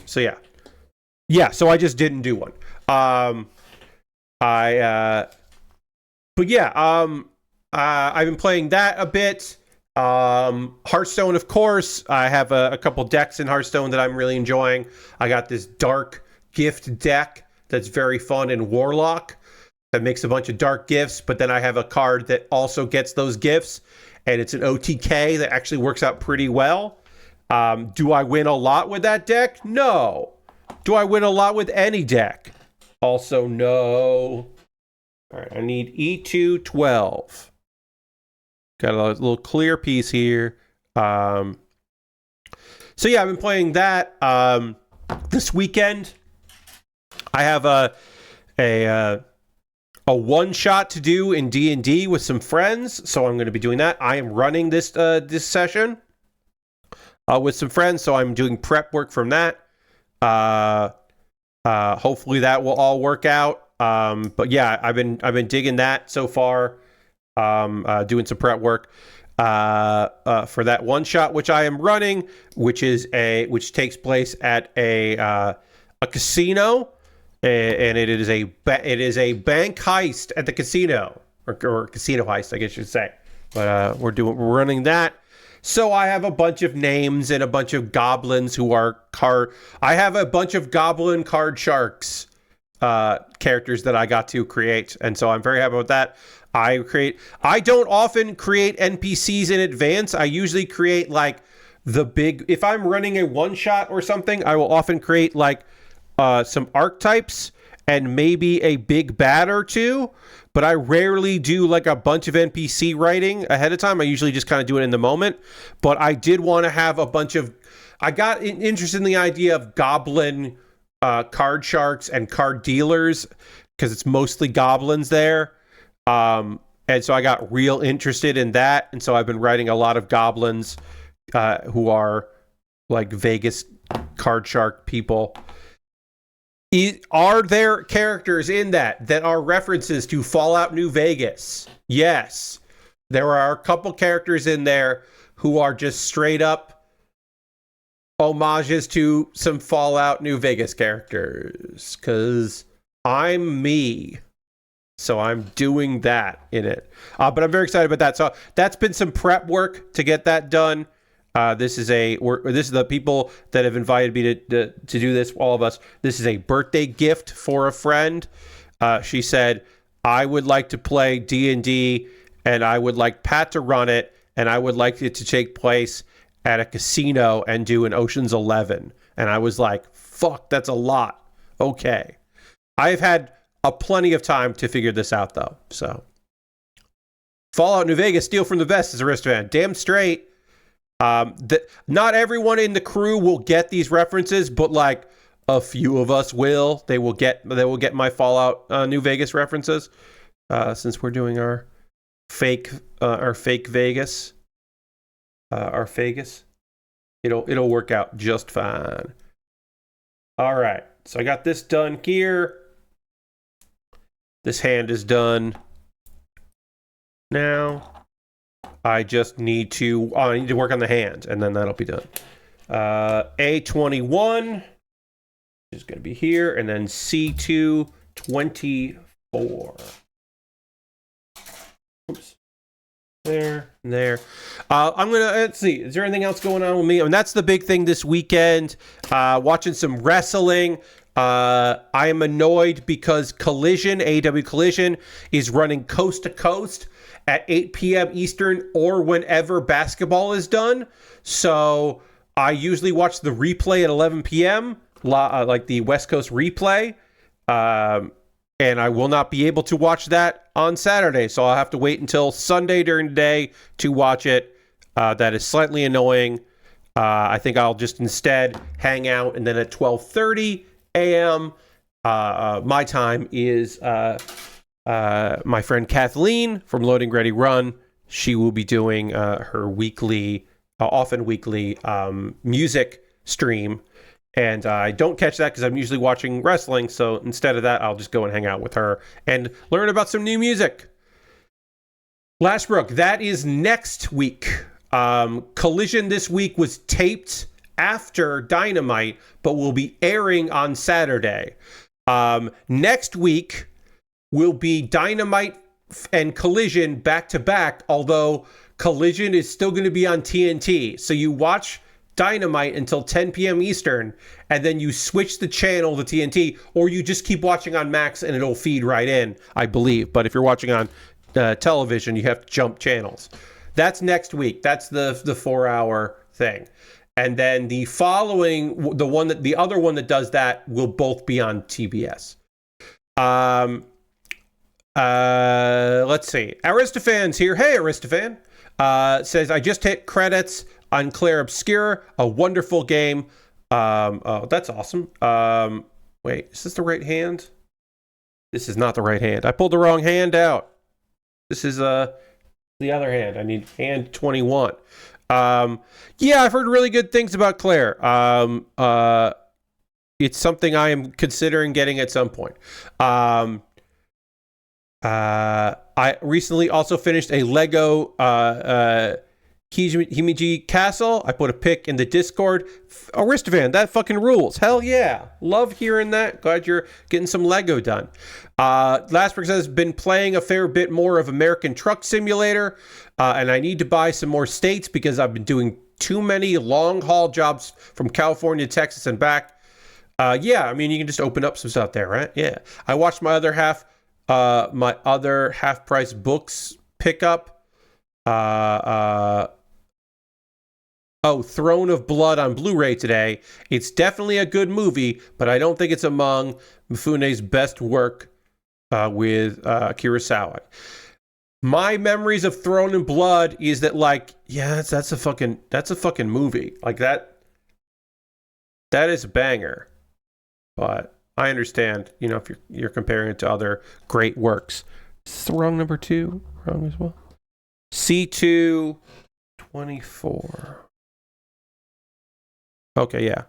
So yeah. Yeah, so I just didn't do one. But yeah, I've been playing that a bit. Hearthstone, of course. I have a couple decks in Hearthstone that I'm really enjoying. I got this dark gift deck that's very fun in Warlock that makes a bunch of dark gifts, but then I have a card that also gets those gifts, and it's an OTK that actually works out pretty well. Do I win a lot with that deck? No. Do I win a lot with any deck? Also, no. All right, I need E2 12. Got a little clear piece here. So yeah, I've been playing that. This weekend, I have a one shot to do in D&D with some friends, so I'm going to be doing that. I am running this session with some friends, so I'm doing prep work from that. Hopefully that will all work out. But yeah, I've been digging that so far. Doing some prep work for that one shot which I am running, which takes place at a casino, and it is a bank heist at the casino, or casino heist, I guess you should say. But we're running that. So I have a bunch of names and a bunch of goblins who are I have a bunch of goblin card sharks characters that I got to create, and so I'm very happy with that. I don't often create NPCs in advance. I usually create like if I'm running a one shot or something, I will often create like some archetypes and maybe a big bad or two, but I rarely do like a bunch of NPC writing ahead of time. I usually just kind of do it in the moment, but I did want to have a bunch of, I got interested in the idea of goblin card sharks and card dealers because it's mostly goblins there. And so I got real interested in that. And so I've been writing a lot of goblins who are like Vegas card shark people. Are there characters in that are references to Fallout New Vegas? Yes. There are a couple characters in there who are just straight up homages to some Fallout New Vegas characters. Because I'm me. So I'm doing that in it. But I'm very excited about that. So that's been some prep work to get that done. This is the people that have invited me to do this, all of us. This is a birthday gift for a friend. She said, I would like to play D&D, and I would like Pat to run it, and I would like it to take place at a casino and do an Ocean's 11. And I was like, fuck, that's a lot. Okay. I've had plenty of time to figure this out, though. So, Fallout New Vegas, steal from the vest is a wristband. Damn straight. Not everyone in the crew will get these references, but like a few of us will. They will get my Fallout New Vegas references, since we're doing our fake Vegas, our Vegas. It'll work out just fine. All right, so I got this done here. This hand is done. Now I just need to work on the hand, and then that'll be done. A21 is going to be here, and then C224. Oops. there, and there. Let's see. Is there anything else going on with me? I mean, that's the big thing this weekend. Watching some wrestling. I am annoyed because AEW Collision is running coast to coast at 8 p.m. Eastern or whenever basketball is done. So I usually watch the replay at 11 p.m., like the West Coast replay. And I will not be able to watch that on Saturday. So I'll have to wait until Sunday during the day to watch it. That is slightly annoying. I think I'll just instead hang out, and then at 12:30 a.m. My time is my friend Kathleen from Loading Ready Run. She will be doing her weekly, often weekly music stream. And I don't catch that because I'm usually watching wrestling. So instead of that, I'll just go and hang out with her and learn about some new music. Lashbrook, that is next week. Collision this week was taped after Dynamite, but will be airing on Saturday. Next week will be Dynamite and Collision back to back, although Collision is still going to be on TNT. So you watch Dynamite until 10 p.m. Eastern, and then you switch the channel to TNT, or you just keep watching on Max and it'll feed right in, I believe. But if you're watching on television, you have to jump channels. That's next week. That's the 4-hour thing. And then the following, the other one that does that will both be on TBS. Let's see. Aristofan's here. Hey, Aristofan. Says, I just hit credits on Claire Obscura, a wonderful game. Oh, that's awesome. Wait, is this the right hand? This is not the right hand. I pulled the wrong hand out. This is the other hand. I need hand 21. Yeah, I've heard really good things about Claire. It's something I am considering getting at some point. I recently also finished a Lego Himeji Castle. I put a pic in the Discord. Aristofan, that fucking rules. Hell yeah. Love hearing that. Glad you're getting some Lego done. Lastberg says, been playing a fair bit more of American Truck Simulator, and I need to buy some more states because I've been doing too many long haul jobs from California to Texas and back. Yeah, I mean, you can just open up some stuff there, right? Yeah. I watched my other half price books pickup. Throne of Blood on Blu-ray today. It's definitely a good movie, but I don't think it's among Mifune's best work with Kurosawa. My memories of Throne of Blood is that, like, yeah, that's a fucking movie. Like that is a banger. But I understand, if you're comparing it to other great works. Is the wrong number 2? Wrong as well. C2 24. Okay, yeah.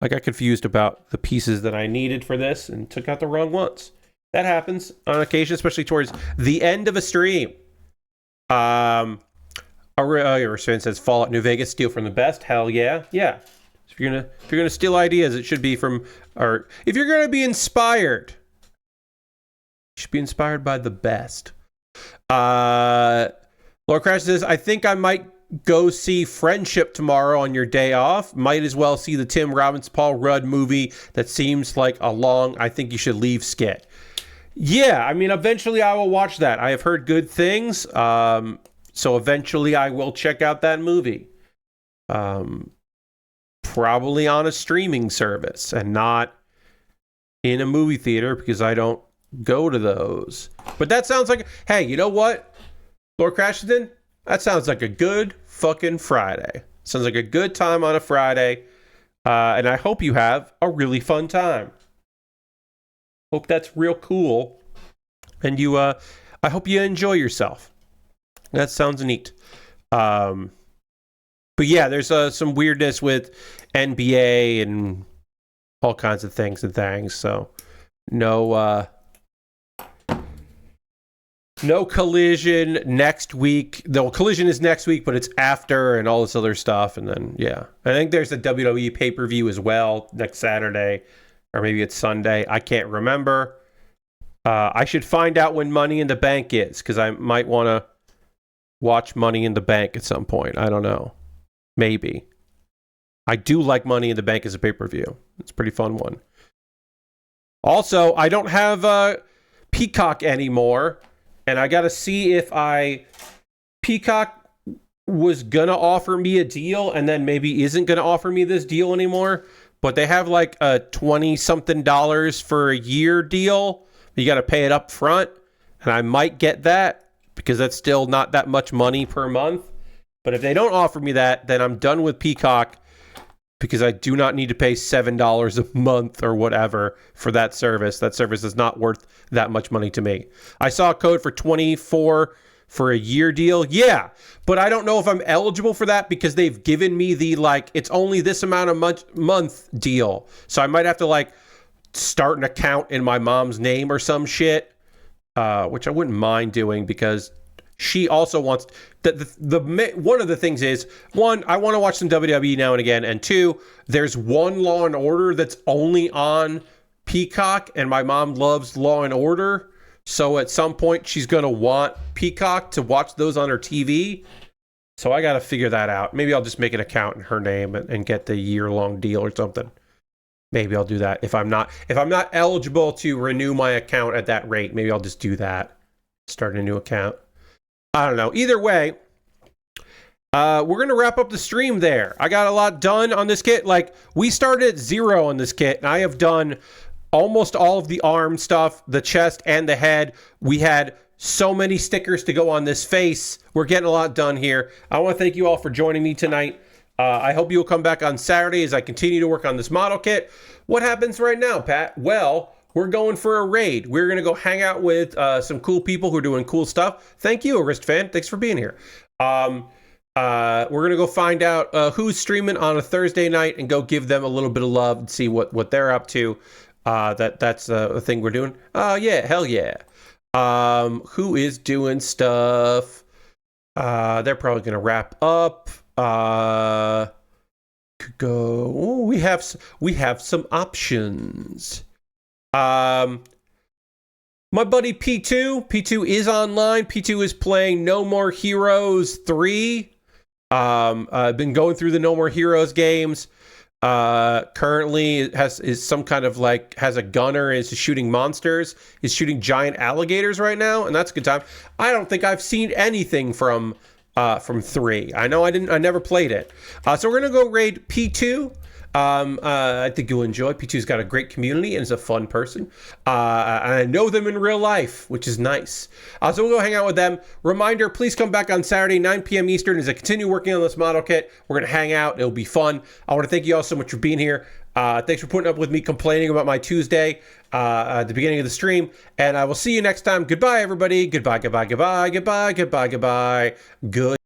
I got confused about the pieces that I needed for this and took out the wrong ones. That happens on occasion, especially towards the end of a stream. Your friend says Fallout New Vegas, steal from the best. Hell yeah. Yeah. If you're gonna steal ideas, it should be from, or if you're gonna be inspired, you should be inspired by the best. Laura Crash says, I think I might go see Friendship tomorrow on your day off. Might as well see the Tim Robbins, Paul Rudd movie that seems like a long, I think you should leave skit. Yeah, I mean, eventually I will watch that. I have heard good things, so eventually I will check out that movie. Probably on a streaming service and not in a movie theater because I don't go to those. But that sounds like, hey, you know what, Lord Crashington? That sounds like a good fucking Friday. Sounds like a good time on a Friday. And I hope you have a really fun time. Hope that's real cool. And I hope you enjoy yourself. That sounds neat. But yeah, there's some weirdness with NBA and all kinds of things. So no Collision next week. The Collision is next week, but it's after and all this other stuff. And then, yeah, I think there's a WWE pay-per-view as well next Saturday, or maybe it's Sunday. I can't remember. I should find out when Money in the Bank is, because I might want to watch Money in the Bank at some point. I don't know. Maybe. I do like Money in the Bank as a pay-per-view. It's a pretty fun one. Also, I don't have Peacock anymore, and I got to see if Peacock was going to offer me a deal and then maybe isn't going to offer me this deal anymore, but they have like a $20-something for a year deal. You got to pay it up front, and I might get that because that's still not that much money per month. But if they don't offer me that, then I'm done with Peacock because I do not need to pay $7 a month or whatever for that service. That service is not worth that much money to me. I saw a code for 24 for a year deal. Yeah, but I don't know if I'm eligible for that because they've given me the, like, it's only this amount of month deal. So I might have to, like, start an account in my mom's name or some shit, which I wouldn't mind doing because she also wants the one of the things is, one, I want to watch some WWE now and again, and two, there's one Law and Order that's only on Peacock, and my mom loves Law and Order, so at some point she's going to want Peacock to watch those on her TV. So I got to figure that out. Maybe I'll just make an account in her name and get the year-long deal or something. Maybe I'll do that. If I'm not eligible to renew my account at that rate, maybe I'll just do that. Start a new account. I don't know. Either way, we're going to wrap up the stream there. I got a lot done on this kit. Like, we started at 0 on this kit, and I have done almost all of the arm stuff, the chest, and the head. We had so many stickers to go on this face. We're getting a lot done here. I want to thank you all for joining me tonight. I hope you'll come back on Saturday as I continue to work on this model kit. What happens right now, Pat? Well, we're going for a raid. We're going to go hang out with some cool people who are doing cool stuff. Thank you, Arist fan. Thanks for being here. We're going to go find out who's streaming on a Thursday night and go give them a little bit of love and see what they're up to. That's a thing we're doing. Yeah, hell yeah. Who is doing stuff? They're probably going to wrap up. Could go. Oh, we have some options. My buddy P2 is online. P2 is playing No More Heroes 3. I've been going through the No More Heroes games. Currently is some kind of like has a gunner and is shooting monsters. Is shooting giant alligators right now, and that's a good time. I don't think I've seen anything from 3. I know I never played it. So we're gonna go raid P2. I think you'll enjoy. P2's got a great community and is a fun person. And I know them in real life, which is nice. So we'll go hang out with them. Reminder, please come back on Saturday, 9 p.m. Eastern as I continue working on this model kit. We're going to hang out. It'll be fun. I want to thank you all so much for being here. Thanks for putting up with me complaining about my Tuesday at the beginning of the stream. And I will see you next time. Goodbye, everybody. Goodbye, goodbye, goodbye, goodbye, goodbye, goodbye. Good.